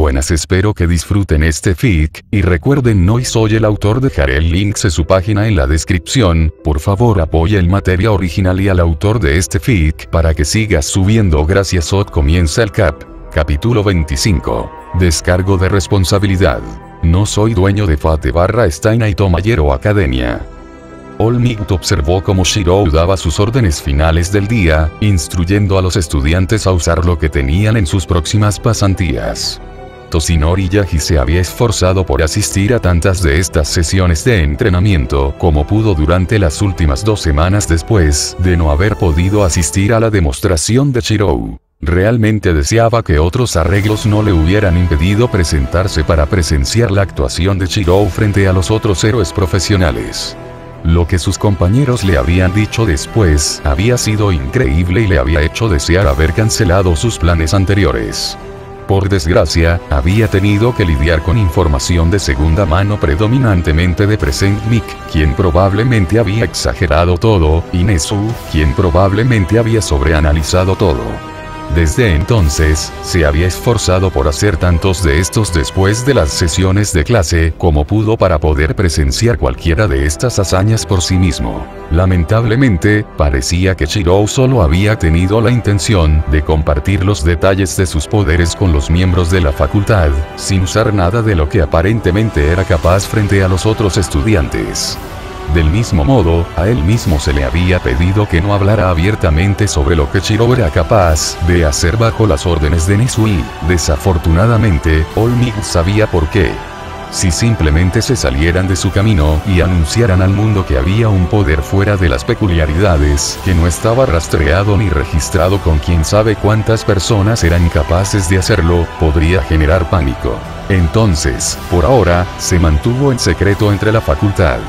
Buenas, espero que disfruten este fic, y recuerden no soy el autor, dejaré el link de su página en la descripción, por favor apoya el material original y al autor de este fic para que siga subiendo. Gracias. Comienza el capítulo 25. Descargo de responsabilidad. No soy dueño de Fate/Stein Hero Academia. All Might observó cómo Shirou daba sus órdenes finales del día, instruyendo a los estudiantes a usar lo que tenían en sus próximas pasantías. Toshinori Yagi se había esforzado por asistir a tantas de estas sesiones de entrenamiento como pudo durante las últimas 2 semanas después de no haber podido asistir a la demostración de Shirou. Realmente deseaba que otros arreglos no le hubieran impedido presentarse para presenciar la actuación de Shirou frente a los otros héroes profesionales. Lo que sus compañeros le habían dicho después había sido increíble y le había hecho desear haber cancelado sus planes anteriores. Por desgracia, había tenido que lidiar con información de segunda mano, predominantemente de Present Mic, quien probablemente había exagerado todo, y Nezu, quien probablemente había sobreanalizado todo. Desde entonces, se había esforzado por hacer tantos de estos después de las sesiones de clase como pudo para poder presenciar cualquiera de estas hazañas por sí mismo. Lamentablemente, parecía que Shirou solo había tenido la intención de compartir los detalles de sus poderes con los miembros de la facultad, sin usar nada de lo que aparentemente era capaz frente a los otros estudiantes. Del mismo modo, a él mismo se le había pedido que no hablara abiertamente sobre lo que Shirou era capaz de hacer bajo las órdenes de Nezu y, desafortunadamente, All Might sabía por qué. Si simplemente se salieran de su camino y anunciaran al mundo que había un poder fuera de las peculiaridades que no estaba rastreado ni registrado con quién sabe cuántas personas eran capaces de hacerlo, podría generar pánico. Entonces, por ahora, se mantuvo en secreto entre la facultad.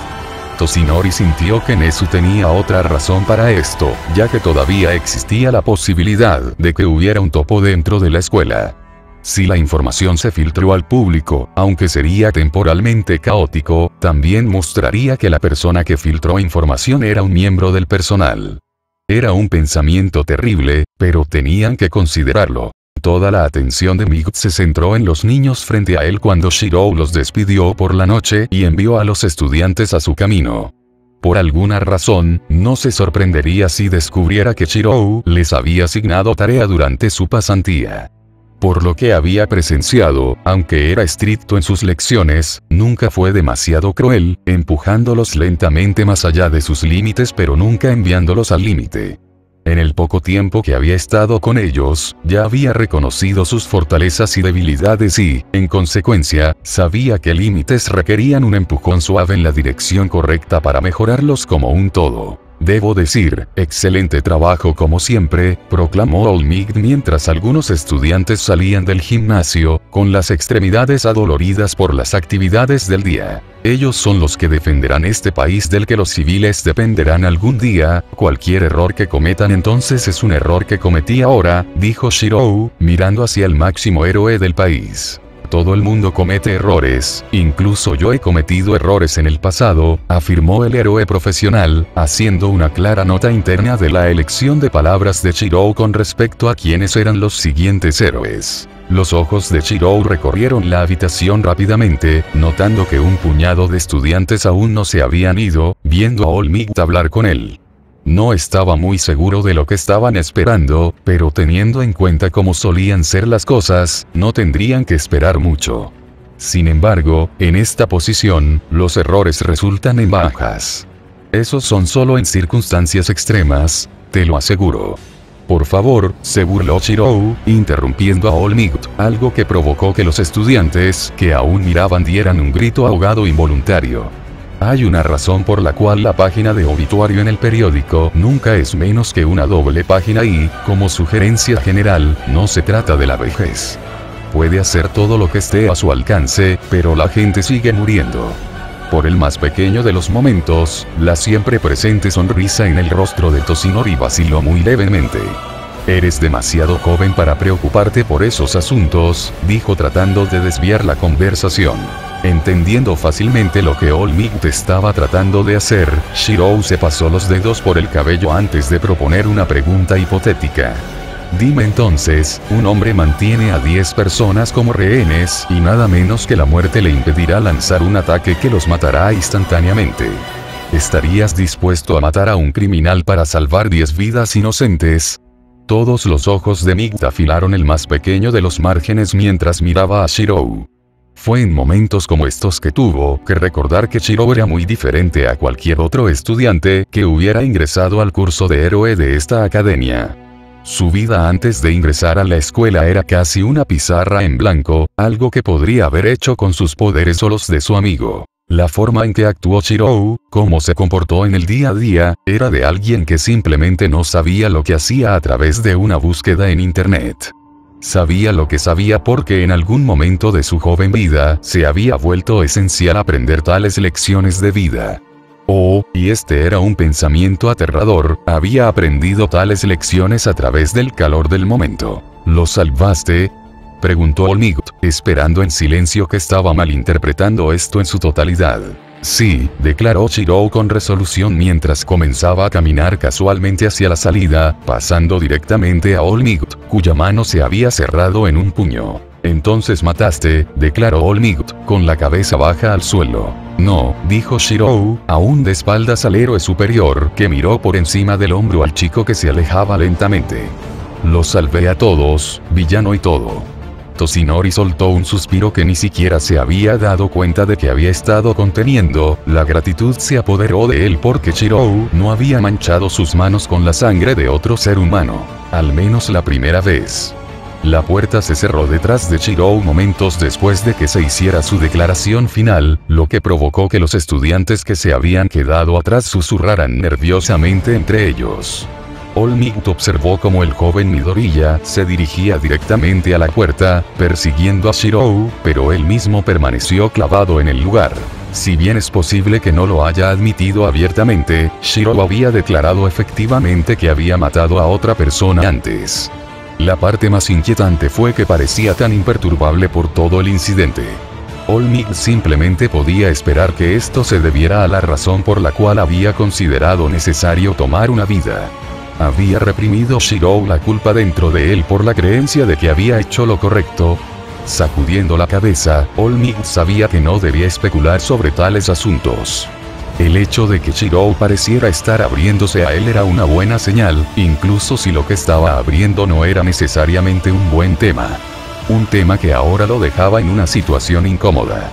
Toshinori sintió que Nezu tenía otra razón para esto, ya que todavía existía la posibilidad de que hubiera un topo dentro de la escuela. Si la información se filtró al público, aunque sería temporalmente caótico, también mostraría que la persona que filtró información era un miembro del personal. Era un pensamiento terrible, pero tenían que considerarlo. Toda la atención de Might se centró en los niños frente a él cuando Shirou los despidió por la noche y envió a los estudiantes a su camino. Por alguna razón, no se sorprendería si descubriera que Shirou les había asignado tarea durante su pasantía. Por lo que había presenciado, aunque era estricto en sus lecciones, nunca fue demasiado cruel, empujándolos lentamente más allá de sus límites pero nunca enviándolos al límite. En el poco tiempo que había estado con ellos, ya había reconocido sus fortalezas y debilidades y, en consecuencia, sabía que límites requerían un empujón suave en la dirección correcta para mejorarlos como un todo. Debo decir, excelente trabajo como siempre, proclamó All Might mientras algunos estudiantes salían del gimnasio, con las extremidades adoloridas por las actividades del día. Ellos son los que defenderán este país del que los civiles dependerán algún día. Cualquier error que cometan entonces es un error que cometí ahora, dijo Shirou, mirando hacia el máximo héroe del país. Todo el mundo comete errores, incluso yo he cometido errores en el pasado, afirmó el héroe profesional, haciendo una clara nota interna de la elección de palabras de Shirou con respecto a quiénes eran los siguientes héroes. Los ojos de Shirou recorrieron la habitación rápidamente, notando que un puñado de estudiantes aún no se habían ido, viendo a All Might hablar con él. No estaba muy seguro de lo que estaban esperando, pero teniendo en cuenta cómo solían ser las cosas, no tendrían que esperar mucho. Sin embargo, en esta posición, los errores resultan en bajas. Esos son solo en circunstancias extremas, te lo aseguro. Por favor, se burló Shirou, interrumpiendo a All Might, algo que provocó que los estudiantes, que aún miraban, dieran un grito ahogado involuntario. Hay una razón por la cual la página de obituario en el periódico nunca es menos que una doble página y, como sugerencia general, no se trata de la vejez. Puede hacer todo lo que esté a su alcance, pero la gente sigue muriendo. Por el más pequeño de los momentos, la siempre presente sonrisa en el rostro de Toshinori vaciló muy levemente. Eres demasiado joven para preocuparte por esos asuntos, dijo tratando de desviar la conversación. Entendiendo fácilmente lo que All Might estaba tratando de hacer, Shirou se pasó los dedos por el cabello antes de proponer una pregunta hipotética. Dime entonces, un hombre mantiene a 10 personas como rehenes y nada menos que la muerte le impedirá lanzar un ataque que los matará instantáneamente. ¿Estarías dispuesto a matar a un criminal para salvar 10 vidas inocentes? Todos los ojos de Migta afilaron el más pequeño de los márgenes mientras miraba a Shirou. Fue en momentos como estos que tuvo que recordar que Shirou era muy diferente a cualquier otro estudiante que hubiera ingresado al curso de héroe de esta academia. Su vida antes de ingresar a la escuela era casi una pizarra en blanco, algo que podría haber hecho con sus poderes o los de su amigo. La forma en que actuó Shirou, cómo se comportó en el día a día, era de alguien que simplemente no sabía lo que hacía a través de una búsqueda en internet. Sabía lo que sabía porque en algún momento de su joven vida se había vuelto esencial aprender tales lecciones de vida. Y este era un pensamiento aterrador, había aprendido tales lecciones a través del calor del momento. ¿Lo salvaste?, preguntó Olmigt, esperando en silencio que estaba malinterpretando esto en su totalidad. Sí, declaró Shirou con resolución mientras comenzaba a caminar casualmente hacia la salida, pasando directamente a Olmigt, cuya mano se había cerrado en un puño. Entonces mataste, declaró Olmigt, con la cabeza baja al suelo. No, dijo Shirou, aún de espaldas al héroe superior, que miró por encima del hombro al chico que se alejaba lentamente. Los salvé a todos, villano y todo. Toshinori soltó un suspiro que ni siquiera se había dado cuenta de que había estado conteniendo. La gratitud se apoderó de él porque Shirou no había manchado sus manos con la sangre de otro ser humano. Al menos la primera vez. La puerta se cerró detrás de Shirou momentos después de que se hiciera su declaración final, lo que provocó que los estudiantes que se habían quedado atrás susurraran nerviosamente entre ellos. Olmigt observó cómo el joven Midoriya se dirigía directamente a la puerta, persiguiendo a Shirou, pero él mismo permaneció clavado en el lugar. Si bien es posible que no lo haya admitido abiertamente, Shirou había declarado efectivamente que había matado a otra persona antes. La parte más inquietante fue que parecía tan imperturbable por todo el incidente. Olmigt simplemente podía esperar que esto se debiera a la razón por la cual había considerado necesario tomar una vida. ¿Había reprimido Shirou la culpa dentro de él por la creencia de que había hecho lo correcto? Sacudiendo la cabeza, Olmigt sabía que no debía especular sobre tales asuntos. El hecho de que Shirou pareciera estar abriéndose a él era una buena señal, incluso si lo que estaba abriendo no era necesariamente un buen tema. Un tema que ahora lo dejaba en una situación incómoda.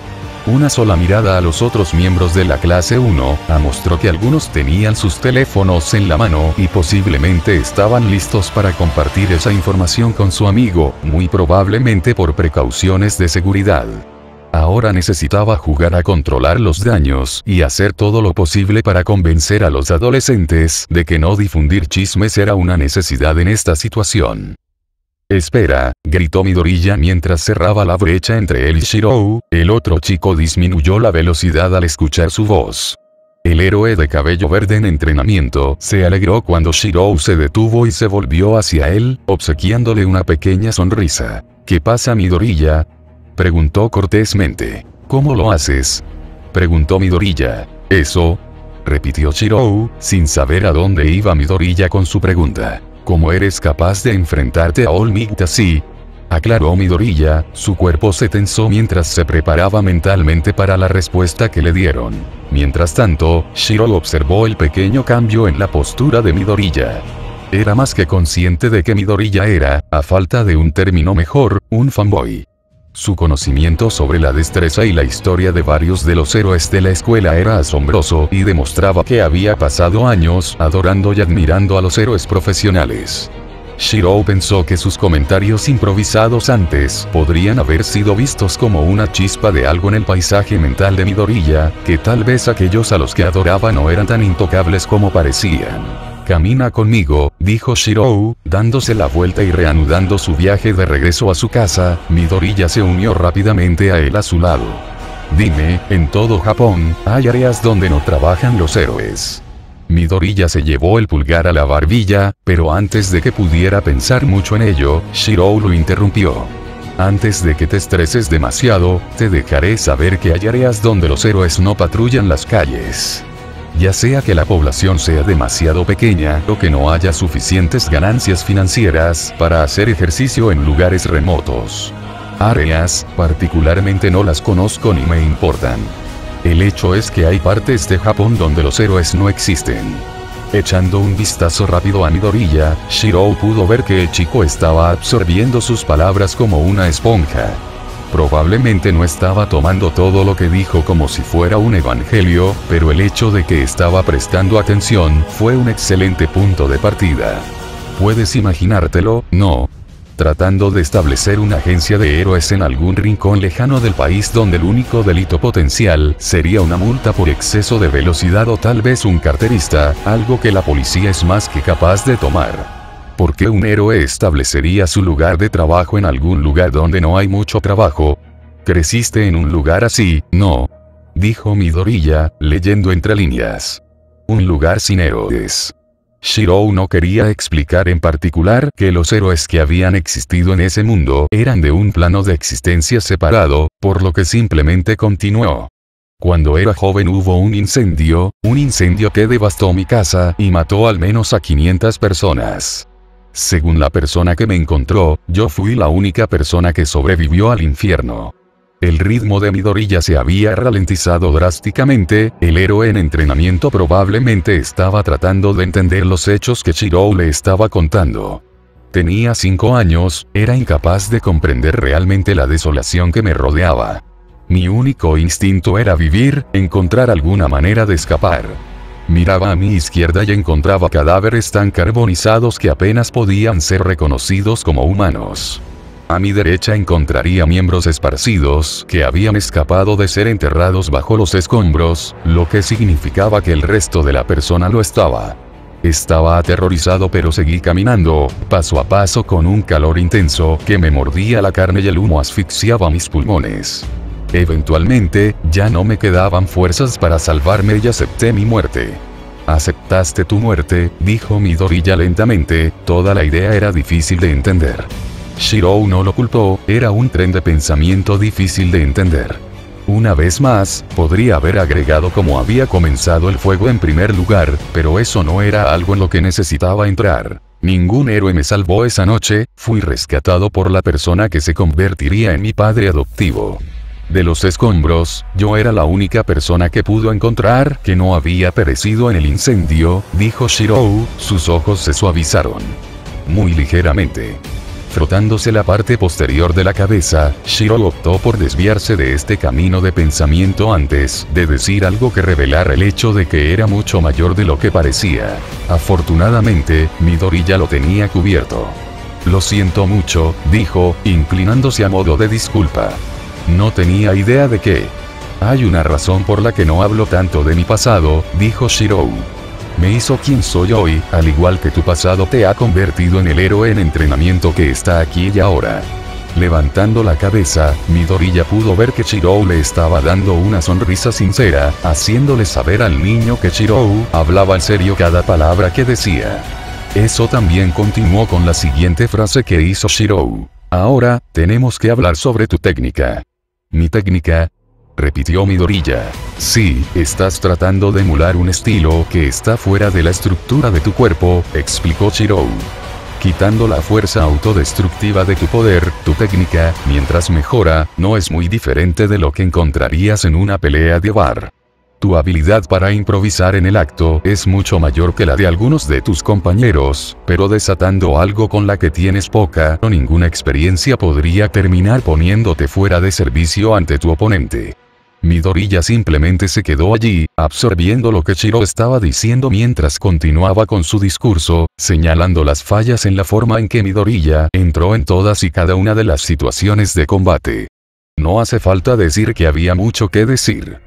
Una sola mirada a los otros miembros de la clase 1, mostró que algunos tenían sus teléfonos en la mano y posiblemente estaban listos para compartir esa información con su amigo, muy probablemente por precauciones de seguridad. Ahora necesitaba jugar a controlar los daños y hacer todo lo posible para convencer a los adolescentes de que no difundir chismes era una necesidad en esta situación. «Espera», gritó Midoriya mientras cerraba la brecha entre él y Shirou. El otro chico disminuyó la velocidad al escuchar su voz. El héroe de cabello verde en entrenamiento se alegró cuando Shirou se detuvo y se volvió hacia él, obsequiándole una pequeña sonrisa. «¿Qué pasa, Midoriya?», preguntó cortésmente. «¿Cómo lo haces?», preguntó Midoriya. «Eso», repitió Shirou, sin saber a dónde iba Midoriya con su pregunta. «¿Cómo eres capaz de enfrentarte a Olmigt así?», aclaró Midoriya. Su cuerpo se tensó mientras se preparaba mentalmente para la respuesta que le dieron. Mientras tanto, Shirou observó el pequeño cambio en la postura de Midoriya. Era más que consciente de que Midoriya era, a falta de un término mejor, un fanboy. Su conocimiento sobre la destreza y la historia de varios de los héroes de la escuela era asombroso y demostraba que había pasado años adorando y admirando a los héroes profesionales. Shirou pensó que sus comentarios improvisados antes podrían haber sido vistos como una chispa de algo en el paisaje mental de Midoriya, que tal vez aquellos a los que adoraba no eran tan intocables como parecían. «Camina conmigo», dijo Shirou, dándose la vuelta y reanudando su viaje de regreso a su casa. Midoriya se unió rápidamente a él a su lado. «Dime, en todo Japón, hay áreas donde no trabajan los héroes». Midoriya se llevó el pulgar a la barbilla, pero antes de que pudiera pensar mucho en ello, Shirou lo interrumpió. «Antes de que te estreses demasiado, te dejaré saber que hay áreas donde los héroes no patrullan las calles». ya sea que la población sea demasiado pequeña o que no haya suficientes ganancias financieras para hacer ejercicio en lugares remotos. Áreas, particularmente no las conozco ni me importan. El hecho es que hay partes de Japón donde los héroes no existen. Echando un vistazo rápido a Midoriya, Shirou pudo ver que el chico estaba absorbiendo sus palabras como una esponja. Probablemente no estaba tomando todo lo que dijo como si fuera un evangelio, pero el hecho de que estaba prestando atención fue un excelente punto de partida. ¿Puedes imaginártelo, no? Tratando de establecer una agencia de héroes en algún rincón lejano del país donde el único delito potencial sería una multa por exceso de velocidad o tal vez un carterista, algo que la policía es más que capaz de tomar. ¿Por qué un héroe establecería su lugar de trabajo en algún lugar donde no hay mucho trabajo? ¿Creciste en un lugar así, no? Dijo Midoriya, leyendo entre líneas. Un lugar sin héroes. Shirou no quería explicar en particular que los héroes que habían existido en ese mundo eran de un plano de existencia separado, por lo que simplemente continuó. Cuando era joven hubo un incendio que devastó mi casa y mató al menos a 500 personas. Según la persona que me encontró, yo fui la única persona que sobrevivió al infierno. El ritmo de Midoriya se había ralentizado drásticamente, el héroe en entrenamiento probablemente estaba tratando de entender los hechos que Shirou le estaba contando. Tenía 5 años, era incapaz de comprender realmente la desolación que me rodeaba. Mi único instinto era vivir, encontrar alguna manera de escapar. Miraba a mi izquierda y encontraba cadáveres tan carbonizados que apenas podían ser reconocidos como humanos. A mi derecha encontraría miembros esparcidos que habían escapado de ser enterrados bajo los escombros, lo que significaba que el resto de la persona lo estaba. Estaba aterrorizado pero seguí caminando, paso a paso con un calor intenso que me mordía la carne y el humo asfixiaba mis pulmones. Eventualmente, ya no me quedaban fuerzas para salvarme y acepté mi muerte. ¿Aceptaste tu muerte?, dijo Midoriya lentamente, toda la idea era difícil de entender. Shirou no lo culpó, era un tren de pensamiento difícil de entender. Una vez más, podría haber agregado cómo había comenzado el fuego en primer lugar, pero eso no era algo en lo que necesitaba entrar. Ningún héroe me salvó esa noche, fui rescatado por la persona que se convertiría en mi padre adoptivo. De los escombros, yo era la única persona que pudo encontrar que no había perecido en el incendio, dijo Shirou, sus ojos se suavizaron. Muy ligeramente. Frotándose la parte posterior de la cabeza, Shirou optó por desviarse de este camino de pensamiento antes de decir algo que revelara el hecho de que era mucho mayor de lo que parecía. Afortunadamente, Midoriya lo tenía cubierto. Lo siento mucho, dijo, inclinándose a modo de disculpa. No tenía idea de qué. Hay una razón por la que no hablo tanto de mi pasado, dijo Shirou. Me hizo quien soy hoy, al igual que tu pasado te ha convertido en el héroe en entrenamiento que está aquí y ahora. Levantando la cabeza, Midoriya pudo ver que Shirou le estaba dando una sonrisa sincera, haciéndole saber al niño que Shirou hablaba en serio cada palabra que decía. Eso también continuó con la siguiente frase que hizo Shirou. Ahora, tenemos que hablar sobre tu técnica. ¿Mi técnica?, repitió Midoriya. Sí, estás tratando de emular un estilo que está fuera de la estructura de tu cuerpo, explicó Shirou. Quitando la fuerza autodestructiva de tu poder, tu técnica, mientras mejora, no es muy diferente de lo que encontrarías en una pelea de bar. Tu habilidad para improvisar en el acto es mucho mayor que la de algunos de tus compañeros, pero desatando algo con la que tienes poca o ninguna experiencia podría terminar poniéndote fuera de servicio ante tu oponente. Midoriya simplemente se quedó allí, absorbiendo lo que Shirou estaba diciendo mientras continuaba con su discurso, señalando las fallas en la forma en que Midoriya entró en todas y cada una de las situaciones de combate. No hace falta decir que había mucho que decir.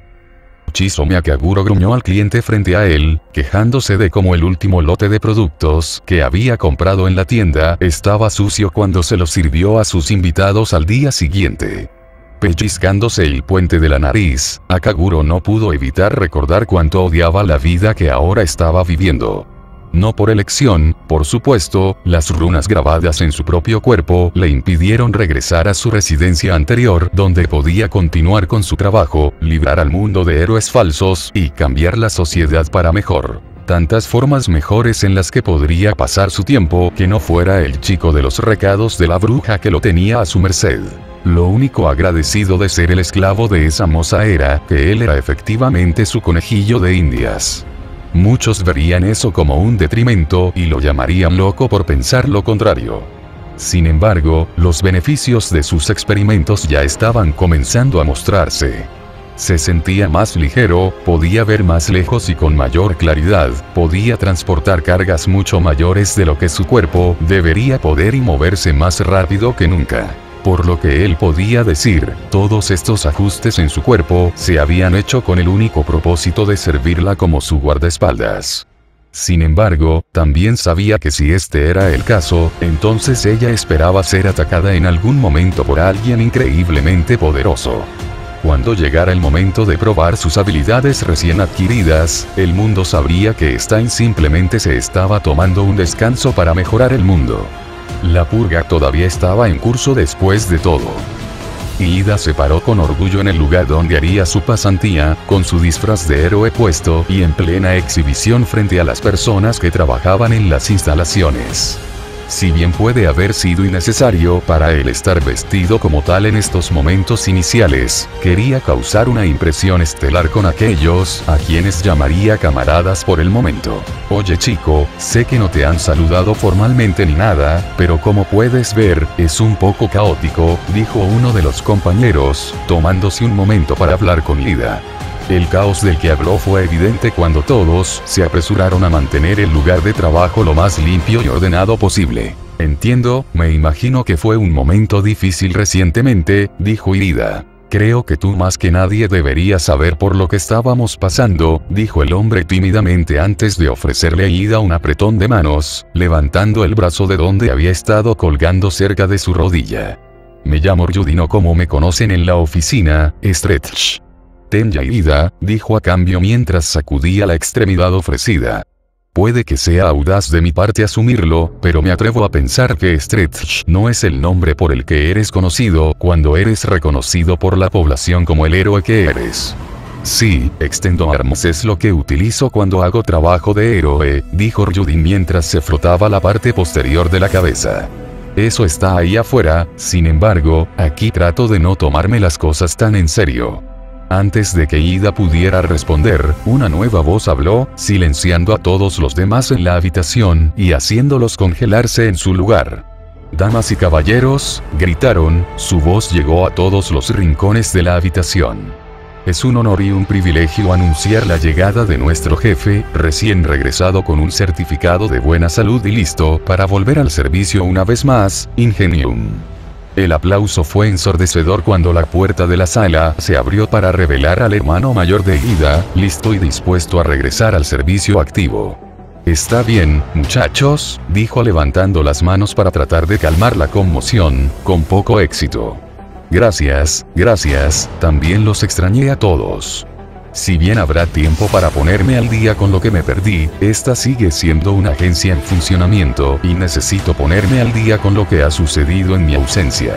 Chizome Akaguro gruñó al cliente frente a él, quejándose de cómo el último lote de productos que había comprado en la tienda estaba sucio cuando se lo sirvió a sus invitados al día siguiente. Pellizcándose el puente de la nariz, Akaguro no pudo evitar recordar cuánto odiaba la vida que ahora estaba viviendo. No por elección, por supuesto, las runas grabadas en su propio cuerpo le impidieron regresar a su residencia anterior donde podía continuar con su trabajo, librar al mundo de héroes falsos y cambiar la sociedad para mejor. Tantas formas mejores en las que podría pasar su tiempo que no fuera el chico de los recados de la bruja que lo tenía a su merced. Lo único agradecido de ser el esclavo de esa moza era que él era efectivamente su conejillo de indias. Muchos verían eso como un detrimento y lo llamarían loco por pensar lo contrario. Sin embargo, los beneficios de sus experimentos ya estaban comenzando a mostrarse. Se sentía más ligero, podía ver más lejos y con mayor claridad, podía transportar cargas mucho mayores de lo que su cuerpo debería poder y moverse más rápido que nunca. Por lo que él podía decir, todos estos ajustes en su cuerpo se habían hecho con el único propósito de servirla como su guardaespaldas. Sin embargo, también sabía que si este era el caso, entonces ella esperaba ser atacada en algún momento por alguien increíblemente poderoso. Cuando llegara el momento de probar sus habilidades recién adquiridas, el mundo sabría que Stein simplemente se estaba tomando un descanso para mejorar el mundo. La purga todavía estaba en curso después de todo. Ida se paró con orgullo en el lugar donde haría su pasantía, con su disfraz de héroe puesto y en plena exhibición frente a las personas que trabajaban en las instalaciones. Si bien puede haber sido innecesario para él estar vestido como tal en estos momentos iniciales, quería causar una impresión estelar con aquellos a quienes llamaría camaradas por el momento. Oye chico, sé que no te han saludado formalmente ni nada, pero como puedes ver, es un poco caótico, dijo uno de los compañeros, tomándose un momento para hablar con Ida. El caos del que habló fue evidente cuando todos se apresuraron a mantener el lugar de trabajo lo más limpio y ordenado posible. Entiendo, me imagino que fue un momento difícil recientemente, dijo Ida. Creo que tú más que nadie deberías saber por lo que estábamos pasando, dijo el hombre tímidamente antes de ofrecerle a Ida un apretón de manos, levantando el brazo de donde había estado colgando cerca de su rodilla. Me llamo Yudino como me conocen en la oficina, Stretch. Tenya Ida, dijo a cambio mientras sacudía la extremidad ofrecida. Puede que sea audaz de mi parte asumirlo, pero me atrevo a pensar que Stretch no es el nombre por el que eres conocido cuando eres reconocido por la población como el héroe que eres. Sí, extendo armas es lo que utilizo cuando hago trabajo de héroe, dijo Ryudin mientras se frotaba la parte posterior de la cabeza. Eso está ahí afuera, sin embargo, aquí trato de no tomarme las cosas tan en serio. Antes de que Ida pudiera responder, una nueva voz habló, silenciando a todos los demás en la habitación y haciéndolos congelarse en su lugar. Damas y caballeros, gritaron, su voz llegó a todos los rincones de la habitación. Es un honor y un privilegio anunciar la llegada de nuestro jefe, recién regresado con un certificado de buena salud y listo para volver al servicio una vez más, Ingenium. El aplauso fue ensordecedor cuando la puerta de la sala se abrió para revelar al hermano mayor de Ida, listo y dispuesto a regresar al servicio activo. Está bien, muchachos, dijo levantando las manos para tratar de calmar la conmoción, con poco éxito. Gracias, también los extrañé a todos. Si bien habrá tiempo para ponerme al día con lo que me perdí, esta sigue siendo una agencia en funcionamiento y necesito ponerme al día con lo que ha sucedido en mi ausencia.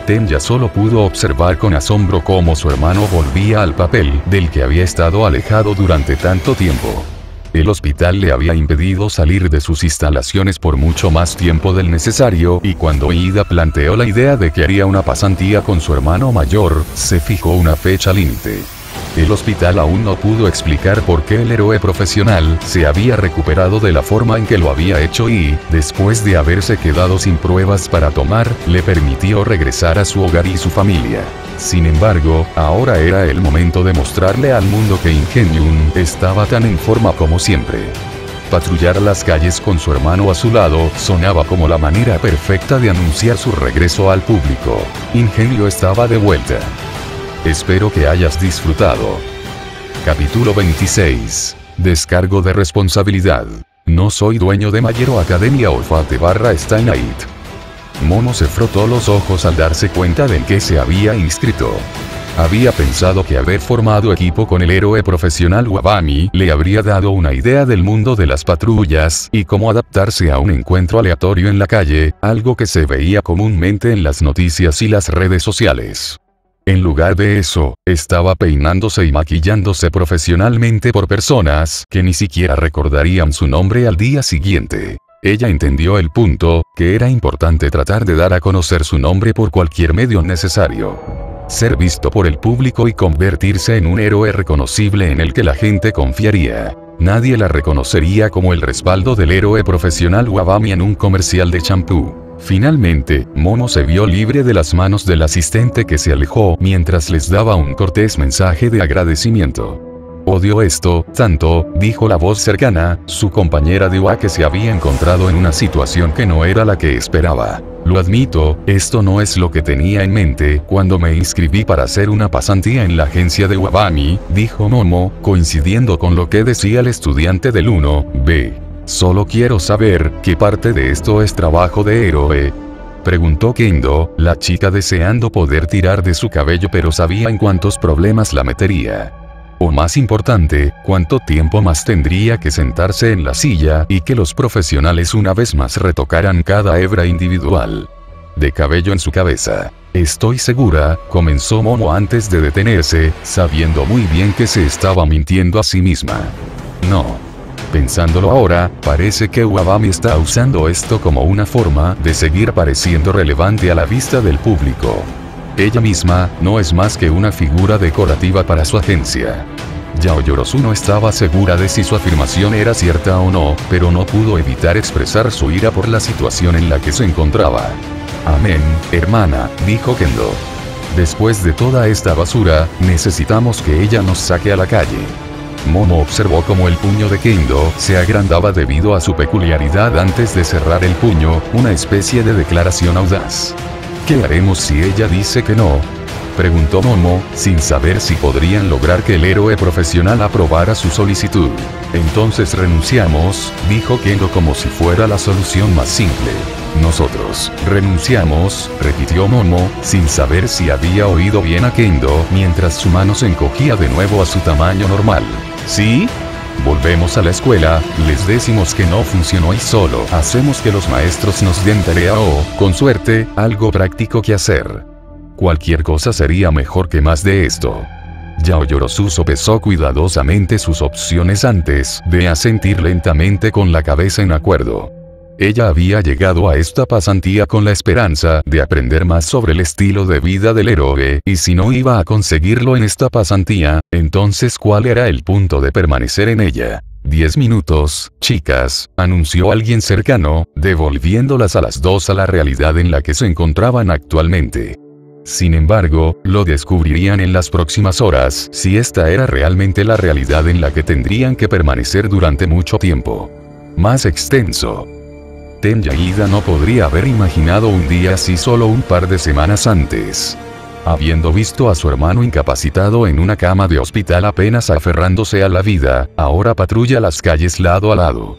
Tenya solo pudo observar con asombro cómo su hermano volvía al papel del que había estado alejado durante tanto tiempo. El hospital le había impedido salir de sus instalaciones por mucho más tiempo del necesario y cuando Ida planteó la idea de que haría una pasantía con su hermano mayor, se fijó una fecha límite. El hospital aún no pudo explicar por qué el héroe profesional se había recuperado de la forma en que lo había hecho y, después de haberse quedado sin pruebas para tomar, le permitió regresar a su hogar y su familia. Sin embargo, ahora era el momento de mostrarle al mundo que Ingenium estaba tan en forma como siempre. Patrullar las calles con su hermano a su lado sonaba como la manera perfecta de anunciar su regreso al público. Ingenio estaba de vuelta. Espero que hayas disfrutado. Capítulo 26. Descargo de responsabilidad. No soy dueño de My Hero Academia o Fate/Stay Night. Momo se frotó los ojos al darse cuenta de en qué se había inscrito. Había pensado que haber formado equipo con el héroe profesional Wabami le habría dado una idea del mundo de las patrullas y cómo adaptarse a un encuentro aleatorio en la calle, algo que se veía comúnmente en las noticias y las redes sociales. En lugar de eso, estaba peinándose y maquillándose profesionalmente por personas que ni siquiera recordarían su nombre al día siguiente. Ella entendió el punto, que era importante tratar de dar a conocer su nombre por cualquier medio necesario. Ser visto por el público y convertirse en un héroe reconocible en el que la gente confiaría. Nadie la reconocería como el respaldo del héroe profesional Wabami en un comercial de champú. Finalmente, Momo se vio libre de las manos del asistente que se alejó mientras les daba un cortés mensaje de agradecimiento. Odio esto, tanto, dijo la voz cercana, su compañera de UA que se había encontrado en una situación que no era la que esperaba. Lo admito, esto no es lo que tenía en mente cuando me inscribí para hacer una pasantía en la agencia de Wabami, dijo Momo, coincidiendo con lo que decía el estudiante del 1B. Solo quiero saber, ¿qué parte de esto es trabajo de héroe? Preguntó Kendo, la chica deseando poder tirar de su cabello pero sabía en cuántos problemas la metería. O más importante, cuánto tiempo más tendría que sentarse en la silla y que los profesionales una vez más retocaran cada hebra individual de cabello en su cabeza. Estoy segura, comenzó Momo antes de detenerse, sabiendo muy bien que se estaba mintiendo a sí misma. No. Pensándolo ahora, parece que Wabami está usando esto como una forma de seguir pareciendo relevante a la vista del público. Ella misma, no es más que una figura decorativa para su agencia. Yao Yorosu no estaba segura de si su afirmación era cierta o no, pero no pudo evitar expresar su ira por la situación en la que se encontraba. Amén, hermana, dijo Kendo. Después de toda esta basura, necesitamos que ella nos saque a la calle. Momo observó cómo el puño de Kendo se agrandaba debido a su peculiaridad antes de cerrar el puño, una especie de declaración audaz. ¿Qué haremos si ella dice que no? Preguntó Momo, sin saber si podrían lograr que el héroe profesional aprobara su solicitud. Entonces renunciamos, dijo Kendo como si fuera la solución más simple. Nosotros, renunciamos, repitió Momo, sin saber si había oído bien a Kendo, mientras su mano se encogía de nuevo a su tamaño normal. ¿Sí? Volvemos a la escuela, les decimos que no funcionó y solo hacemos que los maestros nos den tarea o, con suerte, algo práctico que hacer. Cualquier cosa sería mejor que más de esto. Yao Yorosu sopesó cuidadosamente sus opciones antes de asentir lentamente con la cabeza en acuerdo. Ella había llegado a esta pasantía con la esperanza de aprender más sobre el estilo de vida del héroe, y si no iba a conseguirlo en esta pasantía, entonces ¿cuál era el punto de permanecer en ella? 10 minutos, chicas, anunció alguien cercano, devolviéndolas a las 2 a la realidad en la que se encontraban actualmente. Sin embargo, lo descubrirían en las próximas horas si esta era realmente la realidad en la que tendrían que permanecer durante mucho tiempo. Más extenso. Tenya Ida no podría haber imaginado un día así solo un par de semanas antes. Habiendo visto a su hermano incapacitado en una cama de hospital apenas aferrándose a la vida, ahora patrulla las calles lado a lado.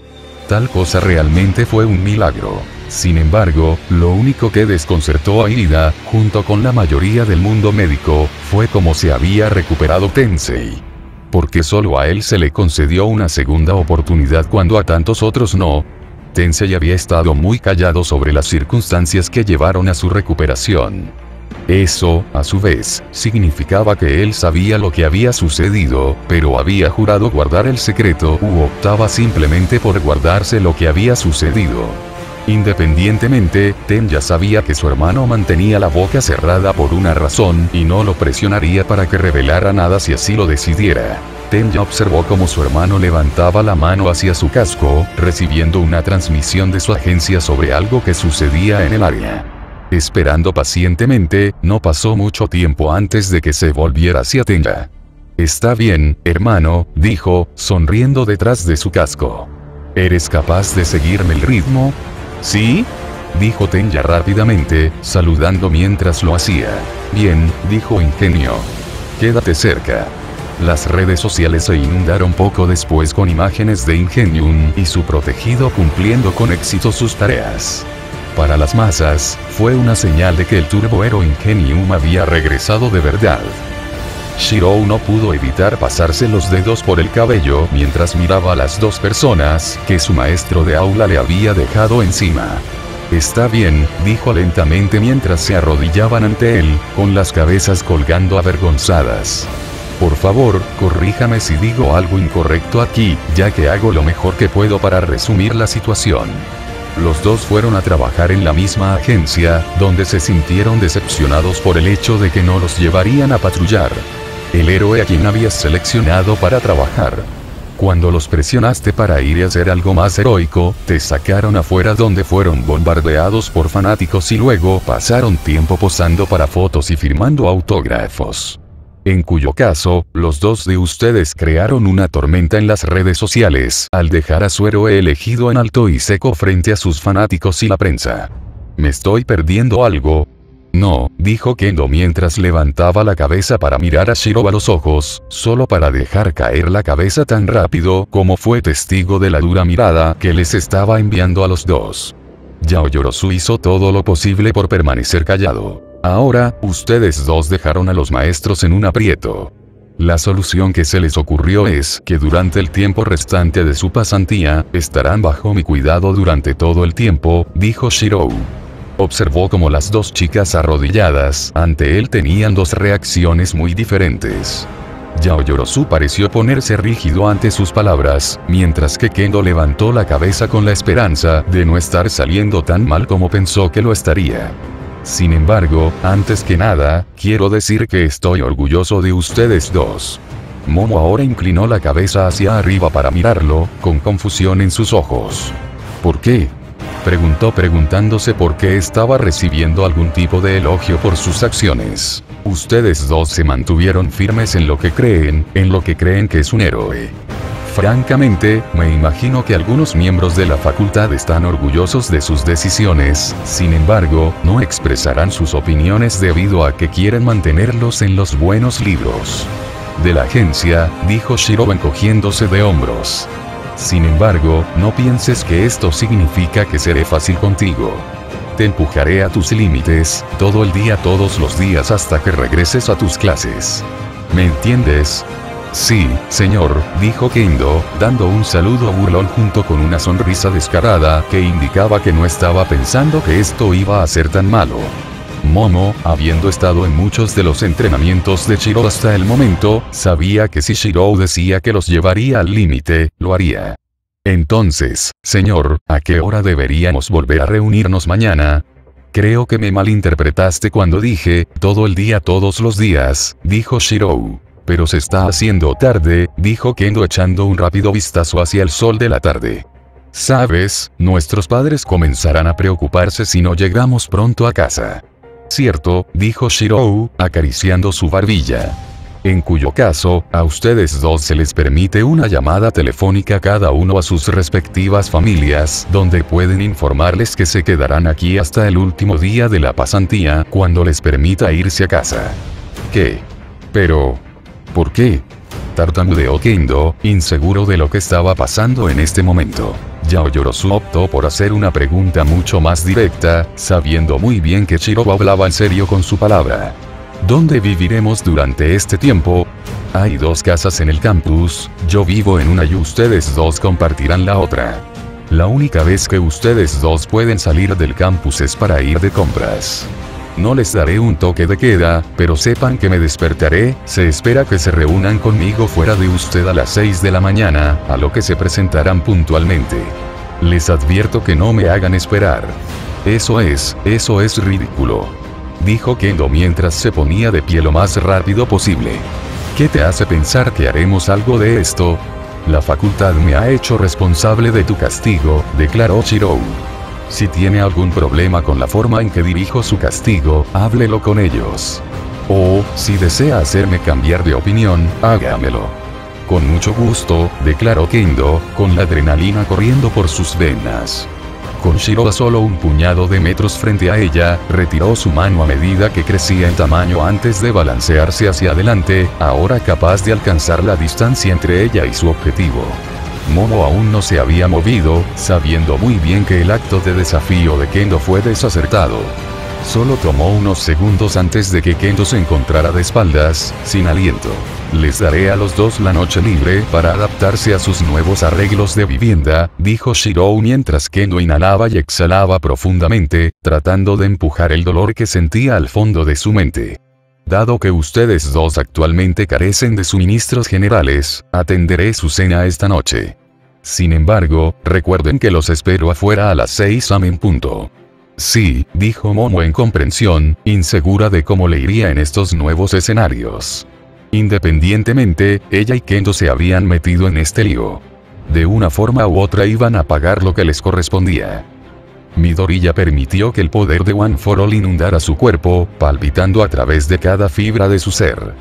Tal cosa realmente fue un milagro. Sin embargo, lo único que desconcertó a Ida, junto con la mayoría del mundo médico, fue cómo se había recuperado Tensei. Porque solo a él se le concedió una segunda oportunidad cuando a tantos otros no. Tensei había estado muy callado sobre las circunstancias que llevaron a su recuperación. Eso, a su vez, significaba que él sabía lo que había sucedido, pero había jurado guardar el secreto u optaba simplemente por guardarse lo que había sucedido. Independientemente, Tenya sabía que su hermano mantenía la boca cerrada por una razón y no lo presionaría para que revelara nada si así lo decidiera. Tenya observó cómo su hermano levantaba la mano hacia su casco, recibiendo una transmisión de su agencia sobre algo que sucedía en el área. Esperando pacientemente, no pasó mucho tiempo antes de que se volviera hacia Tenya. Está bien, hermano, dijo, sonriendo detrás de su casco. ¿Eres capaz de seguirme el ritmo? ¿Sí? Dijo Tenya rápidamente, saludando mientras lo hacía. Bien, dijo Ingenio. Quédate cerca. Las redes sociales se inundaron poco después con imágenes de Ingenium y su protegido cumpliendo con éxito sus tareas. Para las masas, fue una señal de que el turbohéroe Ingenium había regresado de verdad. Shirou no pudo evitar pasarse los dedos por el cabello mientras miraba a las dos personas que su maestro de aula le había dejado encima. Está bien, dijo lentamente mientras se arrodillaban ante él, con las cabezas colgando avergonzadas. Por favor, corríjame si digo algo incorrecto aquí, ya que hago lo mejor que puedo para resumir la situación. Los dos fueron a trabajar en la misma agencia, donde se sintieron decepcionados por el hecho de que no los llevarían a patrullar. El héroe a quien habías seleccionado para trabajar. Cuando los presionaste para ir a hacer algo más heroico, te sacaron afuera donde fueron bombardeados por fanáticos y luego pasaron tiempo posando para fotos y firmando autógrafos. En cuyo caso, los dos de ustedes crearon una tormenta en las redes sociales al dejar a su héroe elegido en alto y seco frente a sus fanáticos y la prensa. ¿Me estoy perdiendo algo? No, dijo Kendo mientras levantaba la cabeza para mirar a Shirou a los ojos, solo para dejar caer la cabeza tan rápido como fue testigo de la dura mirada que les estaba enviando a los dos. Yaoyorozu hizo todo lo posible por permanecer callado. Ahora, ustedes dos dejaron a los maestros en un aprieto. La solución que se les ocurrió es que durante el tiempo restante de su pasantía, estarán bajo mi cuidado durante todo el tiempo, dijo Shirou. Observó cómo las dos chicas arrodilladas ante él tenían dos reacciones muy diferentes. Yaoyorozu pareció ponerse rígido ante sus palabras, mientras que Kendo levantó la cabeza con la esperanza de no estar saliendo tan mal como pensó que lo estaría. Sin embargo, antes que nada, quiero decir que estoy orgulloso de ustedes dos. Momo ahora inclinó la cabeza hacia arriba para mirarlo, con confusión en sus ojos. ¿Por qué? Preguntó preguntándose por qué estaba recibiendo algún tipo de elogio por sus acciones. Ustedes dos se mantuvieron firmes en lo que creen que es un héroe. Francamente, me imagino que algunos miembros de la facultad están orgullosos de sus decisiones, sin embargo, no expresarán sus opiniones debido a que quieren mantenerlos en los buenos libros de la agencia, dijo Shirou encogiéndose de hombros. Sin embargo, no pienses que esto significa que seré fácil contigo. Te empujaré a tus límites, todo el día todos los días hasta que regreses a tus clases. ¿Me entiendes? Sí, señor, dijo Kendo, dando un saludo burlón junto con una sonrisa descarada que indicaba que no estaba pensando que esto iba a ser tan malo. Momo, habiendo estado en muchos de los entrenamientos de Shirou hasta el momento, sabía que si Shirou decía que los llevaría al límite, lo haría. Entonces, señor, ¿a qué hora deberíamos volver a reunirnos mañana? Creo que me malinterpretaste cuando dije, todo el día todos los días, dijo Shirou. Pero se está haciendo tarde, dijo Kendo echando un rápido vistazo hacia el sol de la tarde. Sabes, nuestros padres comenzarán a preocuparse si no llegamos pronto a casa. Cierto, dijo Shirou, acariciando su barbilla. En cuyo caso, a ustedes dos se les permite una llamada telefónica cada uno a sus respectivas familias, donde pueden informarles que se quedarán aquí hasta el último día de la pasantía, cuando les permita irse a casa. ¿Qué? Pero... ¿por qué? Tartamudeó Kendo, inseguro de lo que estaba pasando en este momento. Yaoyorozu optó por hacer una pregunta mucho más directa, sabiendo muy bien que Shirou hablaba en serio con su palabra. ¿Dónde viviremos durante este tiempo? Hay dos casas en el campus, yo vivo en una y ustedes dos compartirán la otra. La única vez que ustedes dos pueden salir del campus es para ir de compras. No les daré un toque de queda, pero sepan que me despertaré, se espera que se reúnan conmigo fuera de usted a las 6 de la mañana, a lo que se presentarán puntualmente. Les advierto que no me hagan esperar. Eso es ridículo. Dijo Kendo mientras se ponía de pie lo más rápido posible. ¿Qué te hace pensar que haremos algo de esto? La facultad me ha hecho responsable de tu castigo, declaró Shirou. Si tiene algún problema con la forma en que dirijo su castigo, háblelo con ellos. O, si desea hacerme cambiar de opinión, hágamelo. Con mucho gusto, declaró Kendo, con la adrenalina corriendo por sus venas. Con Shirou a solo un puñado de metros frente a ella, retiró su mano a medida que crecía en tamaño antes de balancearse hacia adelante, ahora capaz de alcanzar la distancia entre ella y su objetivo. Momo aún no se había movido, sabiendo muy bien que el acto de desafío de Kendo fue desacertado. Solo tomó unos segundos antes de que Kendo se encontrara de espaldas, sin aliento. Les daré a los dos la noche libre para adaptarse a sus nuevos arreglos de vivienda, dijo Shirou mientras Kendo inhalaba y exhalaba profundamente, tratando de empujar el dolor que sentía al fondo de su mente. Dado que ustedes dos actualmente carecen de suministros generales, atenderé su cena esta noche. Sin embargo, recuerden que los espero afuera a las 6 am en punto. Sí, dijo Momo en comprensión, insegura de cómo le iría en estos nuevos escenarios. Independientemente, ella y Kendo se habían metido en este lío. De una forma u otra iban a pagar lo que les correspondía. Midoriya permitió que el poder de One for All inundara su cuerpo, palpitando a través de cada fibra de su ser.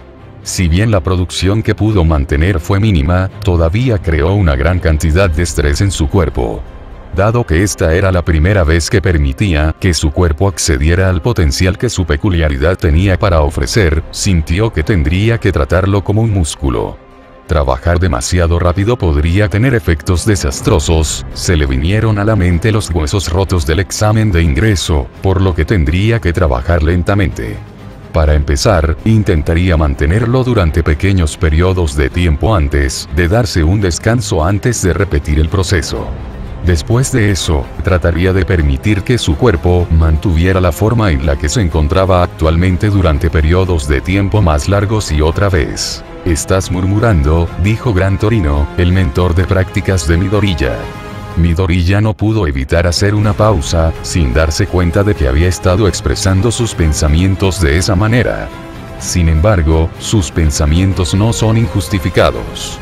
Si bien la producción que pudo mantener fue mínima, todavía creó una gran cantidad de estrés en su cuerpo. Dado que esta era la primera vez que permitía que su cuerpo accediera al potencial que su peculiaridad tenía para ofrecer, sintió que tendría que tratarlo como un músculo. Trabajar demasiado rápido podría tener efectos desastrosos, se le vinieron a la mente los huesos rotos del examen de ingreso, por lo que tendría que trabajar lentamente. Para empezar, intentaría mantenerlo durante pequeños periodos de tiempo antes de darse un descanso antes de repetir el proceso. Después de eso, trataría de permitir que su cuerpo mantuviera la forma en la que se encontraba actualmente durante periodos de tiempo más largos y otra vez. «Estás murmurando», dijo Gran Torino, el mentor de prácticas de Midoriya. Midoriya no pudo evitar hacer una pausa, sin darse cuenta de que había estado expresando sus pensamientos de esa manera. Sin embargo, sus pensamientos no son injustificados.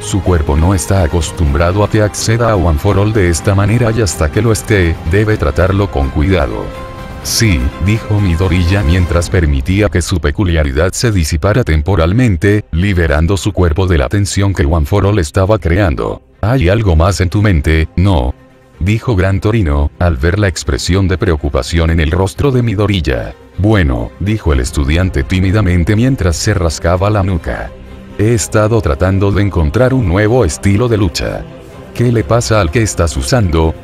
Su cuerpo no está acostumbrado a que acceda a One for All de esta manera y hasta que lo esté, debe tratarlo con cuidado. Sí, dijo Midoriya mientras permitía que su peculiaridad se disipara temporalmente, liberando su cuerpo de la tensión que One for All estaba creando. ¿Hay algo más en tu mente? No. Dijo Gran Torino, al ver la expresión de preocupación en el rostro de Midoriya. Bueno, dijo el estudiante tímidamente mientras se rascaba la nuca. He estado tratando de encontrar un nuevo estilo de lucha. ¿Qué le pasa al que estás usando?,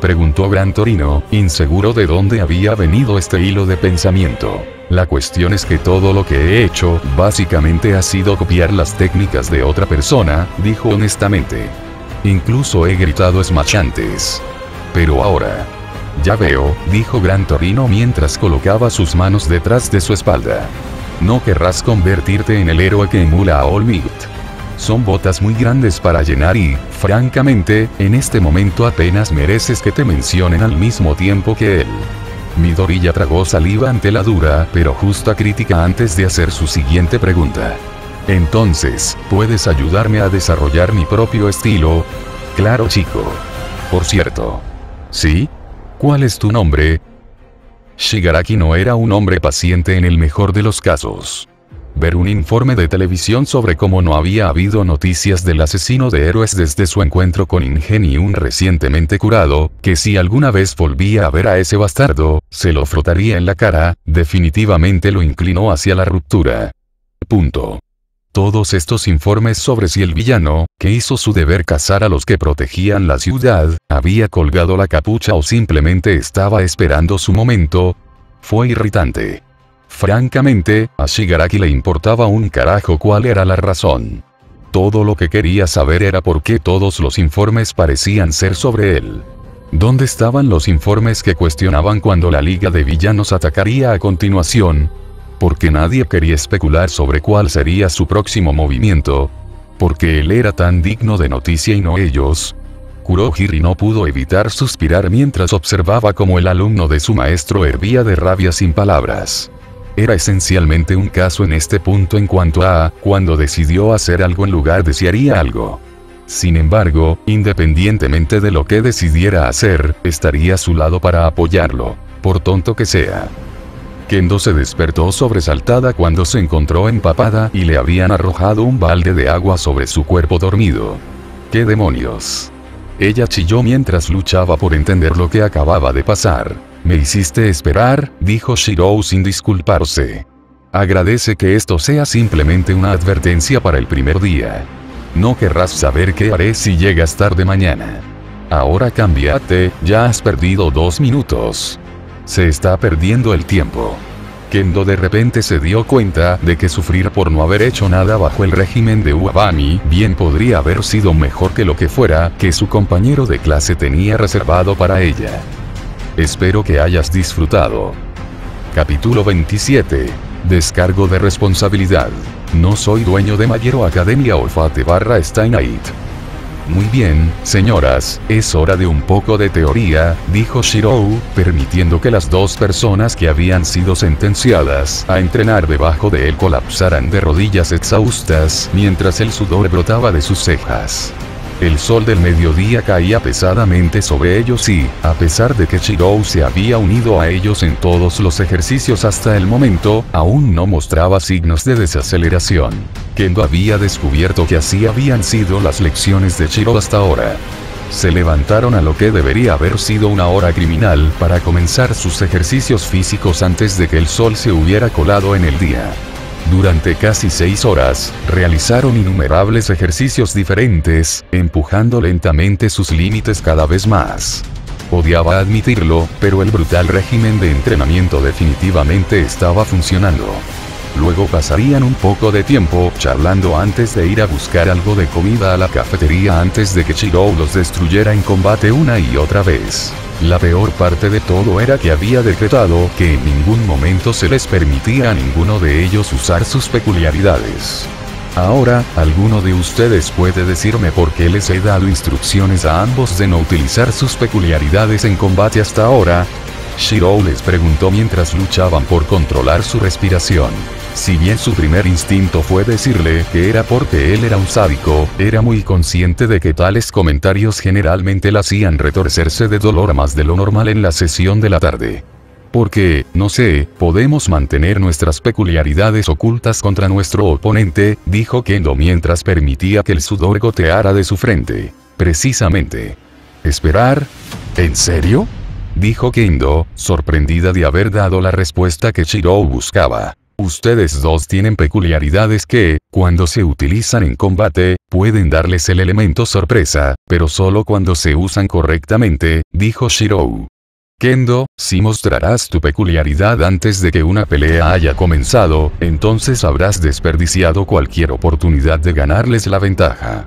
preguntó Gran Torino, inseguro de dónde había venido este hilo de pensamiento. La cuestión es que todo lo que he hecho, básicamente ha sido copiar las técnicas de otra persona, dijo honestamente. Incluso he gritado Smash antes. Pero ahora. Ya veo, dijo Gran Torino mientras colocaba sus manos detrás de su espalda. No querrás convertirte en el héroe que emula a All Might. Son botas muy grandes para llenar y, francamente, en este momento apenas mereces que te mencionen al mismo tiempo que él. Midoriya tragó saliva ante la dura pero justa crítica antes de hacer su siguiente pregunta. Entonces, ¿puedes ayudarme a desarrollar mi propio estilo? Claro, chico. Por cierto. ¿Sí? ¿Cuál es tu nombre? Shigaraki no era un hombre paciente en el mejor de los casos. Ver un informe de televisión sobre cómo no había habido noticias del asesino de héroes desde su encuentro con Ingenium recientemente curado, que si alguna vez volvía a ver a ese bastardo, se lo frotaría en la cara, definitivamente lo inclinó hacia la ruptura. Punto. Todos estos informes sobre si el villano, que hizo su deber cazar a los que protegían la ciudad, había colgado la capucha o simplemente estaba esperando su momento, fue irritante. Francamente, a Shigaraki le importaba un carajo cuál era la razón. Todo lo que quería saber era por qué todos los informes parecían ser sobre él. ¿Dónde estaban los informes que cuestionaban cuando la Liga de Villanos atacaría a continuación? Porque nadie quería especular sobre cuál sería su próximo movimiento. Porque él era tan digno de noticia y no ellos. Kurohiri no pudo evitar suspirar mientras observaba cómo el alumno de su maestro hervía de rabia sin palabras. Era esencialmente un caso en este punto en cuanto a cuando decidió hacer algo en lugar de si haría algo. Sin embargo, independientemente de lo que decidiera hacer, estaría a su lado para apoyarlo, por tonto que sea. Kendo se despertó sobresaltada cuando se encontró empapada y le habían arrojado un balde de agua sobre su cuerpo dormido. ¿Qué demonios? Ella chilló mientras luchaba por entender lo que acababa de pasar. Me hiciste esperar, dijo Shirou sin disculparse. Agradece que esto sea simplemente una advertencia para el primer día. No querrás saber qué haré si llegas tarde mañana. Ahora cámbiate, ya has perdido 2 minutos. Se está perdiendo el tiempo. Kendo de repente se dio cuenta de que sufrir por no haber hecho nada bajo el régimen de Uabami bien podría haber sido mejor que lo que fuera que su compañero de clase tenía reservado para ella. Espero que hayas disfrutado. Capítulo 27. Descargo de responsabilidad. No soy dueño de My Hero Academia o Fate/Stay Night. Muy bien, señoras, es hora de un poco de teoría, dijo Shirou, permitiendo que las dos personas que habían sido sentenciadas a entrenar debajo de él colapsaran de rodillas exhaustas, mientras el sudor brotaba de sus cejas. El sol del mediodía caía pesadamente sobre ellos y, a pesar de que Shirou se había unido a ellos en todos los ejercicios hasta el momento, aún no mostraba signos de desaceleración. Kendo había descubierto que así habían sido las lecciones de Shirou hasta ahora. Se levantaron a lo que debería haber sido una hora criminal para comenzar sus ejercicios físicos antes de que el sol se hubiera colado en el día. Durante casi 6 horas, realizaron innumerables ejercicios diferentes, empujando lentamente sus límites cada vez más. Odiaba admitirlo, pero el brutal régimen de entrenamiento definitivamente estaba funcionando. Luego pasarían un poco de tiempo charlando antes de ir a buscar algo de comida a la cafetería antes de que Shirou los destruyera en combate una y otra vez. La peor parte de todo era que había decretado que en ningún momento se les permitía a ninguno de ellos usar sus peculiaridades. Ahora, ¿alguno de ustedes puede decirme por qué les he dado instrucciones a ambos de no utilizar sus peculiaridades en combate hasta ahora? Shirou les preguntó mientras luchaban por controlar su respiración. Si bien su primer instinto fue decirle que era porque él era un sádico, era muy consciente de que tales comentarios generalmente la hacían retorcerse de dolor más de lo normal en la sesión de la tarde. Porque, no sé, podemos mantener nuestras peculiaridades ocultas contra nuestro oponente, dijo Kendo mientras permitía que el sudor goteara de su frente. Precisamente. ¿Esperar? ¿En serio?, dijo Kendo, sorprendida de haber dado la respuesta que Shirou buscaba. Ustedes dos tienen peculiaridades que, cuando se utilizan en combate, pueden darles el elemento sorpresa, pero solo cuando se usan correctamente, dijo Shirou. Kendo, si mostrarás tu peculiaridad antes de que una pelea haya comenzado, entonces habrás desperdiciado cualquier oportunidad de ganarles la ventaja.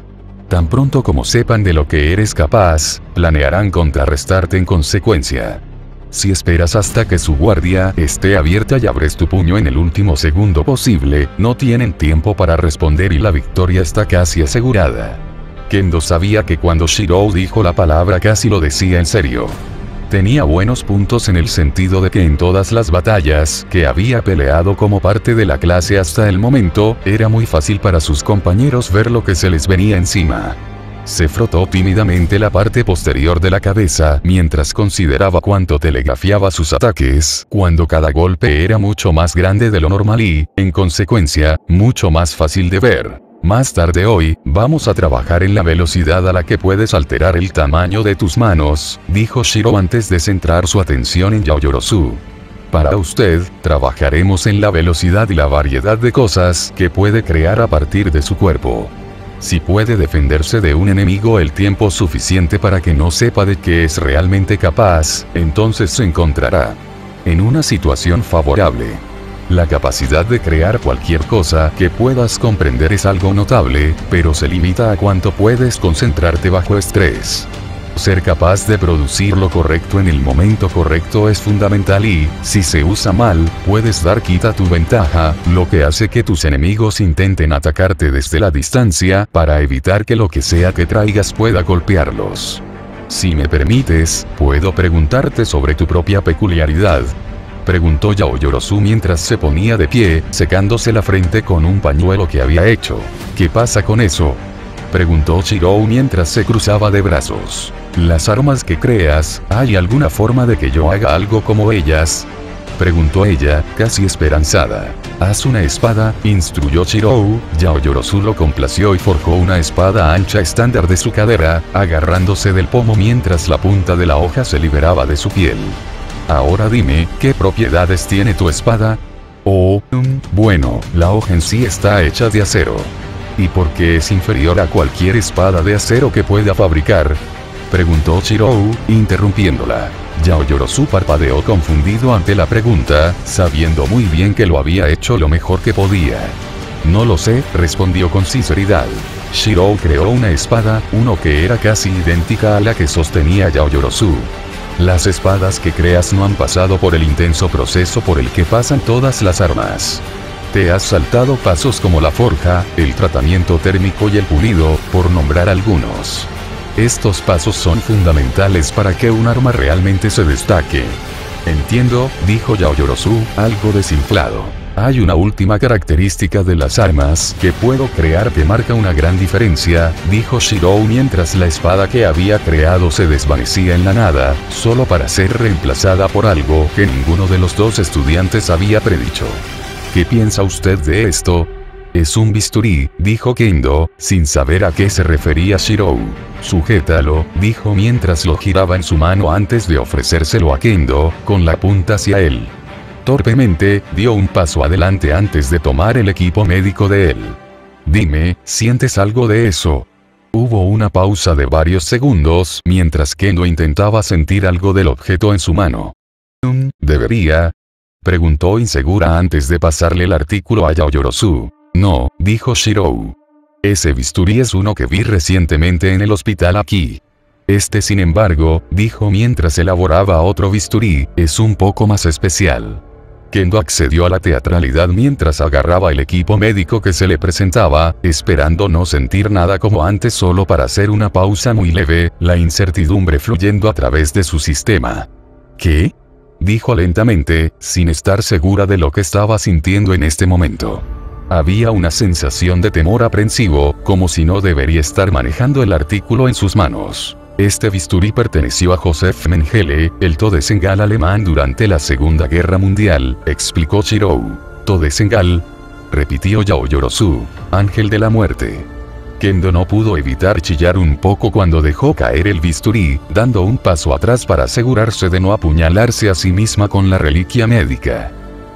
Tan pronto como sepan de lo que eres capaz, planearán contrarrestarte en consecuencia. Si esperas hasta que su guardia esté abierta y abres tu puño en el último segundo posible, no tienen tiempo para responder y la victoria está casi asegurada. Kendo sabía que cuando Shirou dijo la palabra casi lo decía en serio. Tenía buenos puntos en el sentido de que en todas las batallas que había peleado como parte de la clase hasta el momento, era muy fácil para sus compañeros ver lo que se les venía encima. Se frotó tímidamente la parte posterior de la cabeza mientras consideraba cuánto telegrafiaba sus ataques, cuando cada golpe era mucho más grande de lo normal y, en consecuencia, mucho más fácil de ver. Más tarde hoy, vamos a trabajar en la velocidad a la que puedes alterar el tamaño de tus manos, dijo Shirou antes de centrar su atención en Yaoyorozu. Para usted, trabajaremos en la velocidad y la variedad de cosas que puede crear a partir de su cuerpo. Si puede defenderse de un enemigo el tiempo suficiente para que no sepa de qué es realmente capaz, entonces se encontrará en una situación favorable. La capacidad de crear cualquier cosa que puedas comprender es algo notable, pero se limita a cuánto puedes concentrarte bajo estrés. Ser capaz de producir lo correcto en el momento correcto es fundamental y, si se usa mal, puedes dar quita a tu ventaja, lo que hace que tus enemigos intenten atacarte desde la distancia para evitar que lo que sea que traigas pueda golpearlos. Si me permites, ¿puedo preguntarte sobre tu propia peculiaridad?, preguntó Yaoyorozu mientras se ponía de pie, secándose la frente con un pañuelo que había hecho. ¿Qué pasa con eso?, preguntó Shirou mientras se cruzaba de brazos. ¿Las armas que creas, hay alguna forma de que yo haga algo como ellas?, preguntó ella, casi esperanzada. Haz una espada, instruyó Shirou. Yaoyorozu lo complació y forjó una espada ancha estándar de su cadera, agarrándose del pomo mientras la punta de la hoja se liberaba de su piel. Ahora dime, ¿qué propiedades tiene tu espada? Oh, bueno, la hoja en sí está hecha de acero. ¿Y por qué es inferior a cualquier espada de acero que pueda fabricar?, preguntó Shirou, interrumpiéndola. Yaoyorozu parpadeó confundido ante la pregunta, sabiendo muy bien que lo había hecho lo mejor que podía. No lo sé, respondió con sinceridad. Shirou creó una espada, uno que era casi idéntica a la que sostenía Yaoyorozu. Las espadas que creas no han pasado por el intenso proceso por el que pasan todas las armas. Te has saltado pasos como la forja, el tratamiento térmico y el pulido, por nombrar algunos. Estos pasos son fundamentales para que un arma realmente se destaque. Entiendo, dijo Yaoyorozu, algo desinflado. Hay una última característica de las armas que puedo crear que marca una gran diferencia, dijo Shirou mientras la espada que había creado se desvanecía en la nada, solo para ser reemplazada por algo que ninguno de los dos estudiantes había predicho. ¿Qué piensa usted de esto? Es un bisturí, dijo Kendo, sin saber a qué se refería Shirou. Sujétalo, dijo mientras lo giraba en su mano antes de ofrecérselo a Kendo, con la punta hacia él. Torpemente, dio un paso adelante antes de tomar el equipo médico de él. Dime, ¿sientes algo de eso? Hubo una pausa de varios segundos mientras Kendo intentaba sentir algo del objeto en su mano. ¿Debería? Preguntó insegura antes de pasarle el artículo a Yaoyorozu. No, dijo Shirou. Ese bisturí es uno que vi recientemente en el hospital aquí. Este, sin embargo, dijo mientras elaboraba otro bisturí, es un poco más especial. Kendo accedió a la teatralidad mientras agarraba el equipo médico que se le presentaba, esperando no sentir nada como antes solo para hacer una pausa muy leve, la incertidumbre fluyendo a través de su sistema. ¿Qué? Dijo lentamente, sin estar segura de lo que estaba sintiendo en este momento. Había una sensación de temor aprensivo, como si no debería estar manejando el artículo en sus manos. Este bisturí perteneció a Joseph Mengele, el Todesengal alemán durante la Segunda Guerra Mundial, explicó Shirou. ¿Todesengal? Repitió Yaoyorozu. Ángel de la muerte. Kendo no pudo evitar chillar un poco cuando dejó caer el bisturí, dando un paso atrás para asegurarse de no apuñalarse a sí misma con la reliquia médica.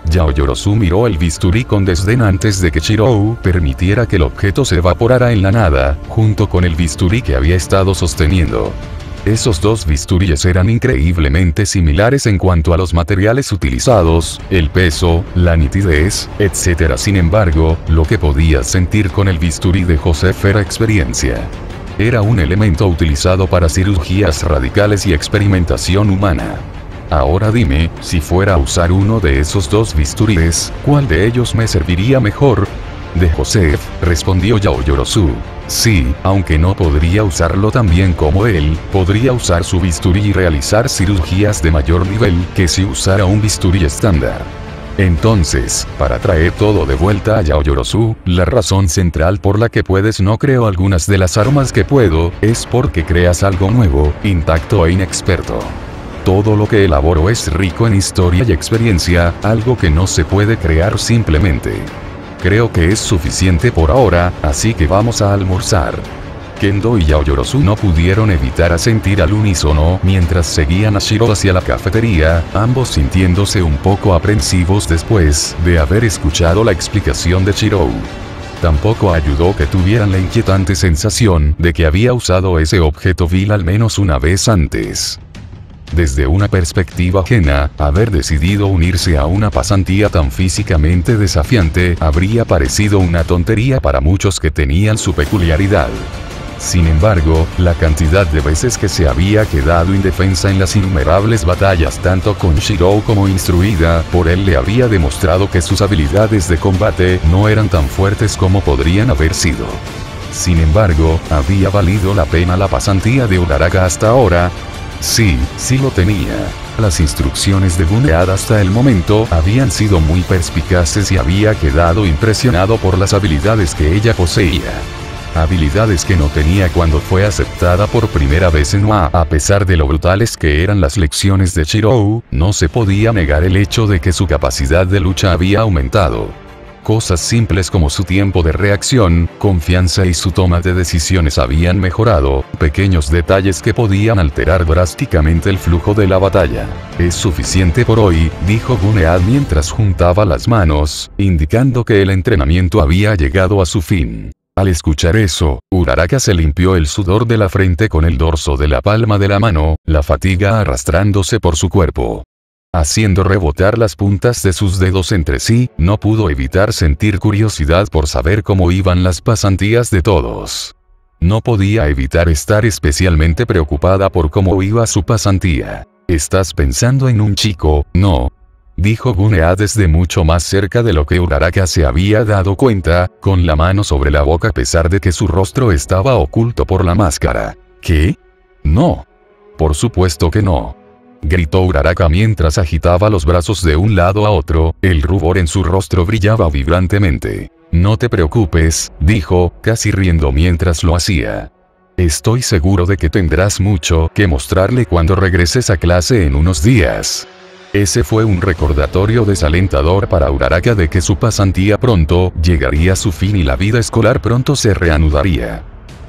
Yaoyorozu miró el bisturí con desdén antes de que Shirou permitiera que el objeto se evaporara en la nada, junto con el bisturí que había estado sosteniendo. Esos dos bisturíes eran increíblemente similares en cuanto a los materiales utilizados, el peso, la nitidez, etc. Sin embargo, lo que podías sentir con el bisturí de Joseph era experiencia. Era un elemento utilizado para cirugías radicales y experimentación humana. Ahora dime, si fuera a usar uno de esos dos bisturíes, ¿cuál de ellos me serviría mejor? De Joseph, respondió Yaoyorozu. Sí, aunque no podría usarlo tan bien como él, podría usar su bisturí y realizar cirugías de mayor nivel que si usara un bisturí estándar. Entonces, para traer todo de vuelta a Yaoyorozu, la razón central por la que puedes no creo algunas de las armas que puedo, es porque creas algo nuevo, intacto e inexperto. Todo lo que elaboro es rico en historia y experiencia, algo que no se puede crear simplemente. Creo que es suficiente por ahora, así que vamos a almorzar. Kendo y Yaoyorozu no pudieron evitar asentir al unísono mientras seguían a Shirou hacia la cafetería, ambos sintiéndose un poco aprensivos después de haber escuchado la explicación de Shirou. Tampoco ayudó que tuvieran la inquietante sensación de que había usado ese objeto vil al menos una vez antes. Desde una perspectiva ajena, haber decidido unirse a una pasantía tan físicamente desafiante habría parecido una tontería para muchos que tenían su peculiaridad. Sin embargo, la cantidad de veces que se había quedado indefensa en las innumerables batallas tanto con Shirou como instruida por él le había demostrado que sus habilidades de combate no eran tan fuertes como podrían haber sido. Sin embargo, ¿había valido la pena la pasantía de Uraraka hasta ahora? Sí, sí lo tenía. Las instrucciones de Gunead hasta el momento habían sido muy perspicaces y había quedado impresionado por las habilidades que ella poseía. Habilidades que no tenía cuando fue aceptada por primera vez en UA. A pesar de lo brutales que eran las lecciones de Shirou, no se podía negar el hecho de que su capacidad de lucha había aumentado. Cosas simples como su tiempo de reacción, confianza y su toma de decisiones habían mejorado, pequeños detalles que podían alterar drásticamente el flujo de la batalla. Es suficiente por hoy, dijo Gunead mientras juntaba las manos, indicando que el entrenamiento había llegado a su fin. Al escuchar eso, Uraraka se limpió el sudor de la frente con el dorso de la palma de la mano, la fatiga arrastrándose por su cuerpo. Haciendo rebotar las puntas de sus dedos entre sí, no pudo evitar sentir curiosidad por saber cómo iban las pasantías de todos. No podía evitar estar especialmente preocupada por cómo iba su pasantía. «¿Estás pensando en un chico, no?», dijo Gunea desde mucho más cerca de lo que Uraraka se había dado cuenta, con la mano sobre la boca a pesar de que su rostro estaba oculto por la máscara. «¿Qué? No. Por supuesto que no», gritó Uraraka mientras agitaba los brazos de un lado a otro, el rubor en su rostro brillaba vibrantemente. «No te preocupes», dijo, casi riendo mientras lo hacía. «Estoy seguro de que tendrás mucho que mostrarle cuando regreses a clase en unos días». Ese fue un recordatorio desalentador para Uraraka de que su pasantía pronto llegaría a su fin y la vida escolar pronto se reanudaría.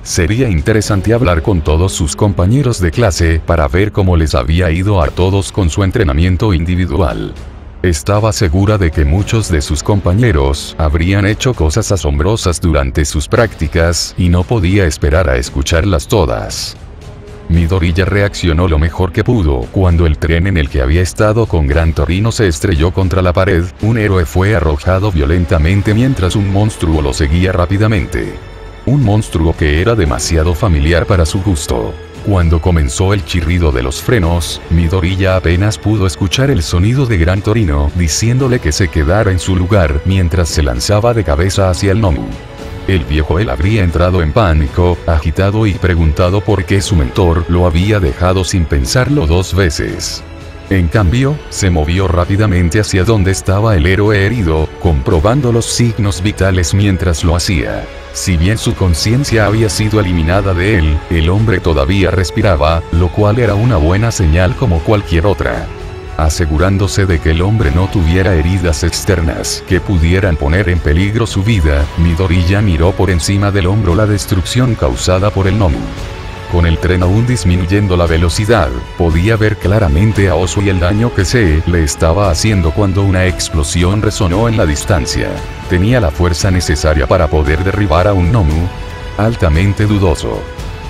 Sería interesante hablar con todos sus compañeros de clase para ver cómo les había ido a todos con su entrenamiento individual. Estaba segura de que muchos de sus compañeros habrían hecho cosas asombrosas durante sus prácticas y no podía esperar a escucharlas todas. Midoriya reaccionó lo mejor que pudo cuando el tren en el que había estado con Gran Torino se estrelló contra la pared. Un héroe fue arrojado violentamente mientras un monstruo lo seguía rápidamente. Un monstruo que era demasiado familiar para su gusto. Cuando comenzó el chirrido de los frenos, Midoriya apenas pudo escuchar el sonido de Gran Torino diciéndole que se quedara en su lugar mientras se lanzaba de cabeza hacia el Nomu. El viejo él habría entrado en pánico, agitado y preguntado por qué su mentor lo había dejado sin pensarlo 2 veces. En cambio, se movió rápidamente hacia donde estaba el héroe herido, comprobando los signos vitales mientras lo hacía. Si bien su conciencia había sido eliminada de él, el hombre todavía respiraba, lo cual era una buena señal como cualquier otra. Asegurándose de que el hombre no tuviera heridas externas que pudieran poner en peligro su vida, Midoriya miró por encima del hombro la destrucción causada por el Nomu. Con el tren aún disminuyendo la velocidad, podía ver claramente a Osu y el daño que se le estaba haciendo cuando una explosión resonó en la distancia. ¿Tenía la fuerza necesaria para poder derribar a un Nomu? Altamente dudoso.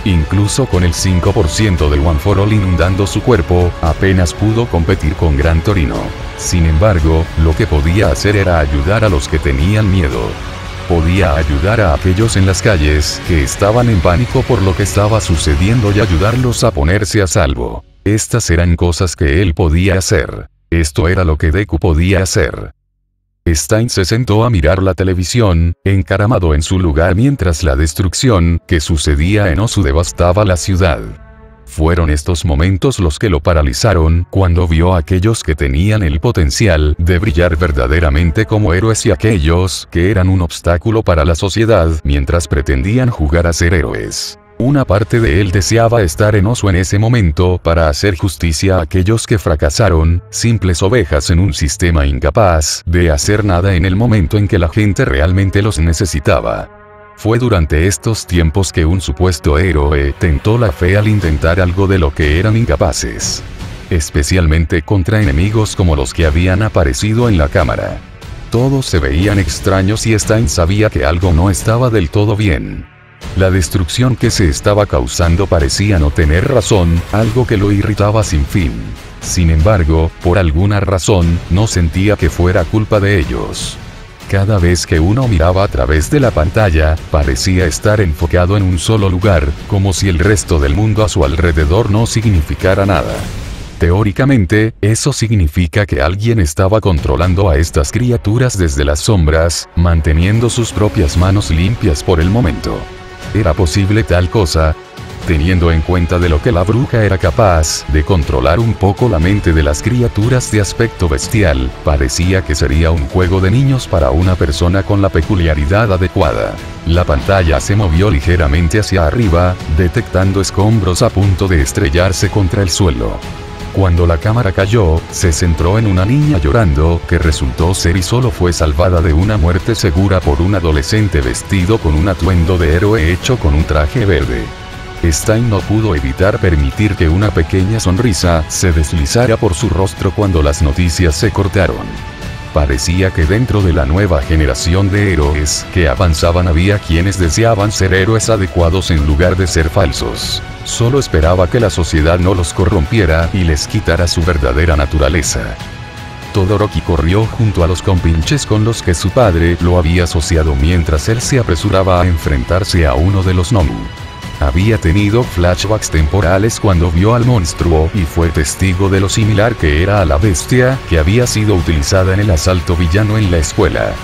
Incluso con el 5% de One for All inundando su cuerpo, apenas pudo competir con Gran Torino. Sin embargo, lo que podía hacer era ayudar a los que tenían miedo. Podía ayudar a aquellos en las calles que estaban en pánico por lo que estaba sucediendo y ayudarlos a ponerse a salvo. Estas eran cosas que él podía hacer. Esto era lo que Deku podía hacer. Stein se sentó a mirar la televisión, encaramado en su lugar mientras la destrucción que sucedía en Osu devastaba la ciudad. Fueron estos momentos los que lo paralizaron cuando vio a aquellos que tenían el potencial de brillar verdaderamente como héroes y aquellos que eran un obstáculo para la sociedad mientras pretendían jugar a ser héroes. Una parte de él deseaba estar en Osu en ese momento para hacer justicia a aquellos que fracasaron, simples ovejas en un sistema incapaz de hacer nada en el momento en que la gente realmente los necesitaba. Fue durante estos tiempos que un supuesto héroe tentó la fe al intentar algo de lo que eran incapaces. Especialmente contra enemigos como los que habían aparecido en la cámara. Todos se veían extraños y Stein sabía que algo no estaba del todo bien. La destrucción que se estaba causando parecía no tener razón, algo que lo irritaba sin fin. Sin embargo, por alguna razón, no sentía que fuera culpa de ellos. Cada vez que uno miraba a través de la pantalla, parecía estar enfocado en un solo lugar, como si el resto del mundo a su alrededor no significara nada. Teóricamente, eso significa que alguien estaba controlando a estas criaturas desde las sombras, manteniendo sus propias manos limpias por el momento. ¿Era posible tal cosa? Teniendo en cuenta de lo que la bruja era capaz de controlar un poco la mente de las criaturas de aspecto bestial, parecía que sería un juego de niños para una persona con la peculiaridad adecuada. La pantalla se movió ligeramente hacia arriba, detectando escombros a punto de estrellarse contra el suelo. Cuando la cámara cayó, se centró en una niña llorando, que resultó ser y solo fue salvada de una muerte segura por un adolescente vestido con un atuendo de héroe hecho con un traje verde. Stein no pudo evitar permitir que una pequeña sonrisa se deslizara por su rostro cuando las noticias se cortaron. Parecía que dentro de la nueva generación de héroes que avanzaban había quienes deseaban ser héroes adecuados en lugar de ser falsos. Solo esperaba que la sociedad no los corrompiera y les quitara su verdadera naturaleza. Todoroki corrió junto a los compinches con los que su padre lo había asociado mientras él se apresuraba a enfrentarse a uno de los Nomu. Había tenido flashbacks temporales cuando vio al monstruo y fue testigo de lo similar que era a la bestia que había sido utilizada en el asalto villano en la escuela.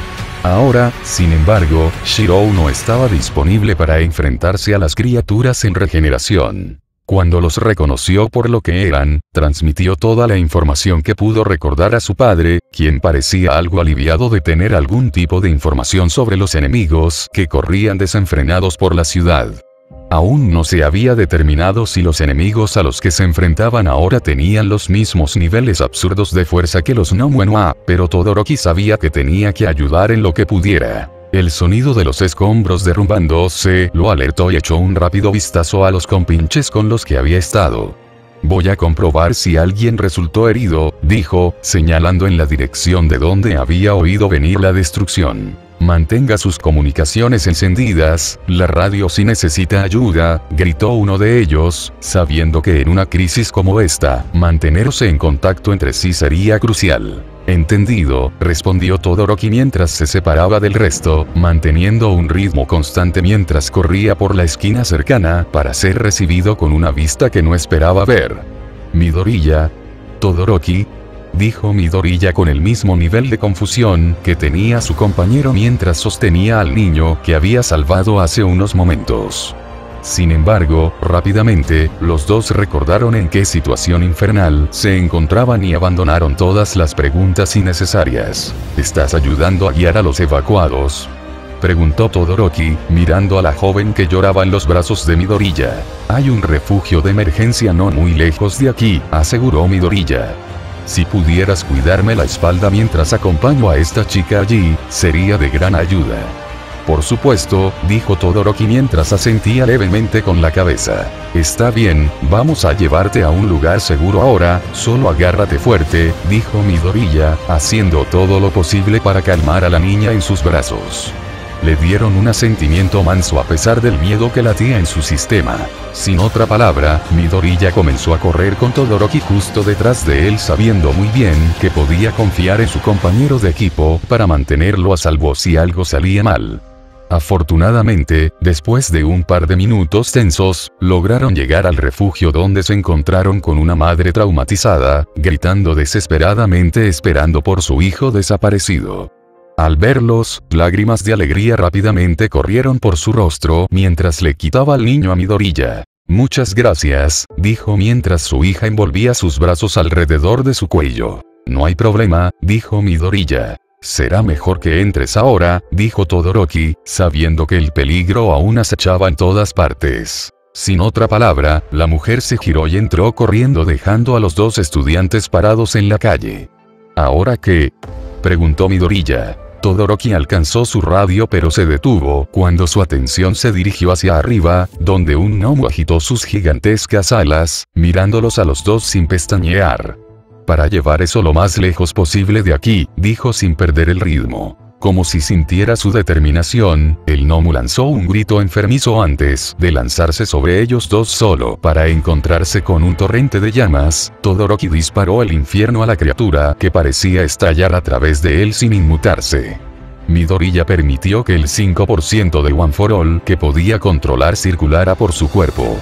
Ahora, sin embargo, Shirou no estaba disponible para enfrentarse a las criaturas en regeneración. Cuando los reconoció por lo que eran, transmitió toda la información que pudo recordar a su padre, quien parecía algo aliviado de tener algún tipo de información sobre los enemigos que corrían desenfrenados por la ciudad. Aún no se había determinado si los enemigos a los que se enfrentaban ahora tenían los mismos niveles absurdos de fuerza que los Nomu, pero Todoroki sabía que tenía que ayudar en lo que pudiera. El sonido de los escombros derrumbándose lo alertó y echó un rápido vistazo a los compinches con los que había estado. «Voy a comprobar si alguien resultó herido», dijo, señalando en la dirección de donde había oído venir la destrucción. «Mantenga sus comunicaciones encendidas, la radio si necesita ayuda», gritó uno de ellos, sabiendo que en una crisis como esta, mantenerse en contacto entre sí sería crucial. «Entendido», respondió Todoroki mientras se separaba del resto, manteniendo un ritmo constante mientras corría por la esquina cercana para ser recibido con una vista que no esperaba ver. «Midoriya. Todoroki», dijo Midoriya con el mismo nivel de confusión que tenía su compañero mientras sostenía al niño que había salvado hace unos momentos. Sin embargo, rápidamente, los dos recordaron en qué situación infernal se encontraban y abandonaron todas las preguntas innecesarias. «¿Estás ayudando a guiar a los evacuados?», preguntó Todoroki, mirando a la joven que lloraba en los brazos de Midoriya. «Hay un refugio de emergencia no muy lejos de aquí», aseguró Midoriya. «Si pudieras cuidarme la espalda mientras acompaño a esta chica allí, sería de gran ayuda». «Por supuesto», dijo Todoroki mientras asentía levemente con la cabeza. «Está bien, vamos a llevarte a un lugar seguro ahora, solo agárrate fuerte», dijo Midoriya, haciendo todo lo posible para calmar a la niña en sus brazos. Le dieron un asentimiento manso a pesar del miedo que latía en su sistema. Sin otra palabra, Midoriya comenzó a correr con Todoroki justo detrás de él sabiendo muy bien que podía confiar en su compañero de equipo para mantenerlo a salvo si algo salía mal. Afortunadamente, después de un par de minutos tensos, lograron llegar al refugio donde se encontraron con una madre traumatizada, gritando desesperadamente esperando por su hijo desaparecido. Al verlos, lágrimas de alegría rápidamente corrieron por su rostro mientras le quitaba al niño a Midoriya. «Muchas gracias», dijo mientras su hija envolvía sus brazos alrededor de su cuello. «No hay problema», dijo Midoriya. «Será mejor que entres ahora», dijo Todoroki, sabiendo que el peligro aún acechaba en todas partes. Sin otra palabra, la mujer se giró y entró corriendo dejando a los dos estudiantes parados en la calle. «¿Ahora qué?», preguntó Midoriya. Todoroki alcanzó su radio pero se detuvo cuando su atención se dirigió hacia arriba, donde un gnomo agitó sus gigantescas alas, mirándolos a los dos sin pestañear. «Para llevar eso lo más lejos posible de aquí», dijo sin perder el ritmo. Como si sintiera su determinación, el gnomo lanzó un grito enfermizo antes de lanzarse sobre ellos dos solo para encontrarse con un torrente de llamas. Todoroki disparó el infierno a la criatura que parecía estallar a través de él sin inmutarse. Midoriya permitió que el 5% de One for All que podía controlar circulara por su cuerpo.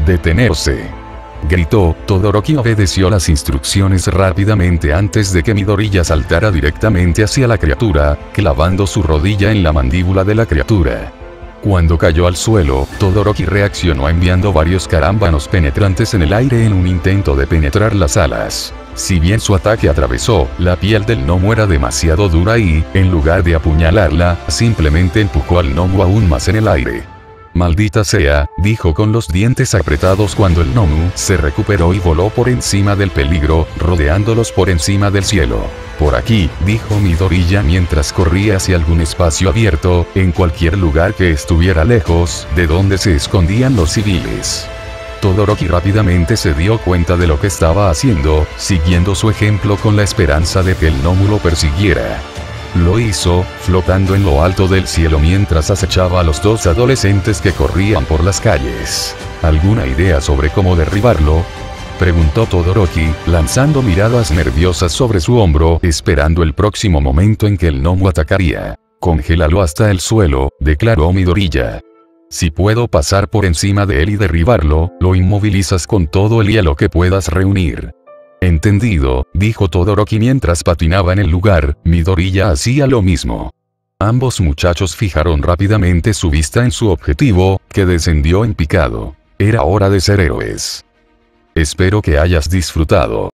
«¡Detenerse!», gritó. Todoroki obedeció las instrucciones rápidamente antes de que Midoriya saltara directamente hacia la criatura, clavando su rodilla en la mandíbula de la criatura. Cuando cayó al suelo, Todoroki reaccionó enviando varios carámbanos penetrantes en el aire en un intento de penetrar las alas. Si bien su ataque atravesó, la piel del gnomo era demasiado dura y, en lugar de apuñalarla, simplemente empujó al gnomo aún más en el aire. «Maldita sea», dijo con los dientes apretados cuando el gnomo se recuperó y voló por encima del peligro, rodeándolos por encima del cielo. «Por aquí», dijo Midoriya mientras corría hacia algún espacio abierto, en cualquier lugar que estuviera lejos de donde se escondían los civiles. Todoroki rápidamente se dio cuenta de lo que estaba haciendo, siguiendo su ejemplo con la esperanza de que el gnomo lo persiguiera. Lo hizo, flotando en lo alto del cielo mientras acechaba a los dos adolescentes que corrían por las calles. ¿Alguna idea sobre cómo derribarlo?, preguntó Todoroki, lanzando miradas nerviosas sobre su hombro, esperando el próximo momento en que el gnomo atacaría. «Congélalo hasta el suelo», declaró Midoriya. «Si puedo pasar por encima de él y derribarlo, lo inmovilizas con todo el hielo que puedas reunir». «Entendido», dijo Todoroki mientras patinaba en el lugar. Midoriya hacía lo mismo. Ambos muchachos fijaron rápidamente su vista en su objetivo, que descendió en picado. Era hora de ser héroes. Espero que hayas disfrutado.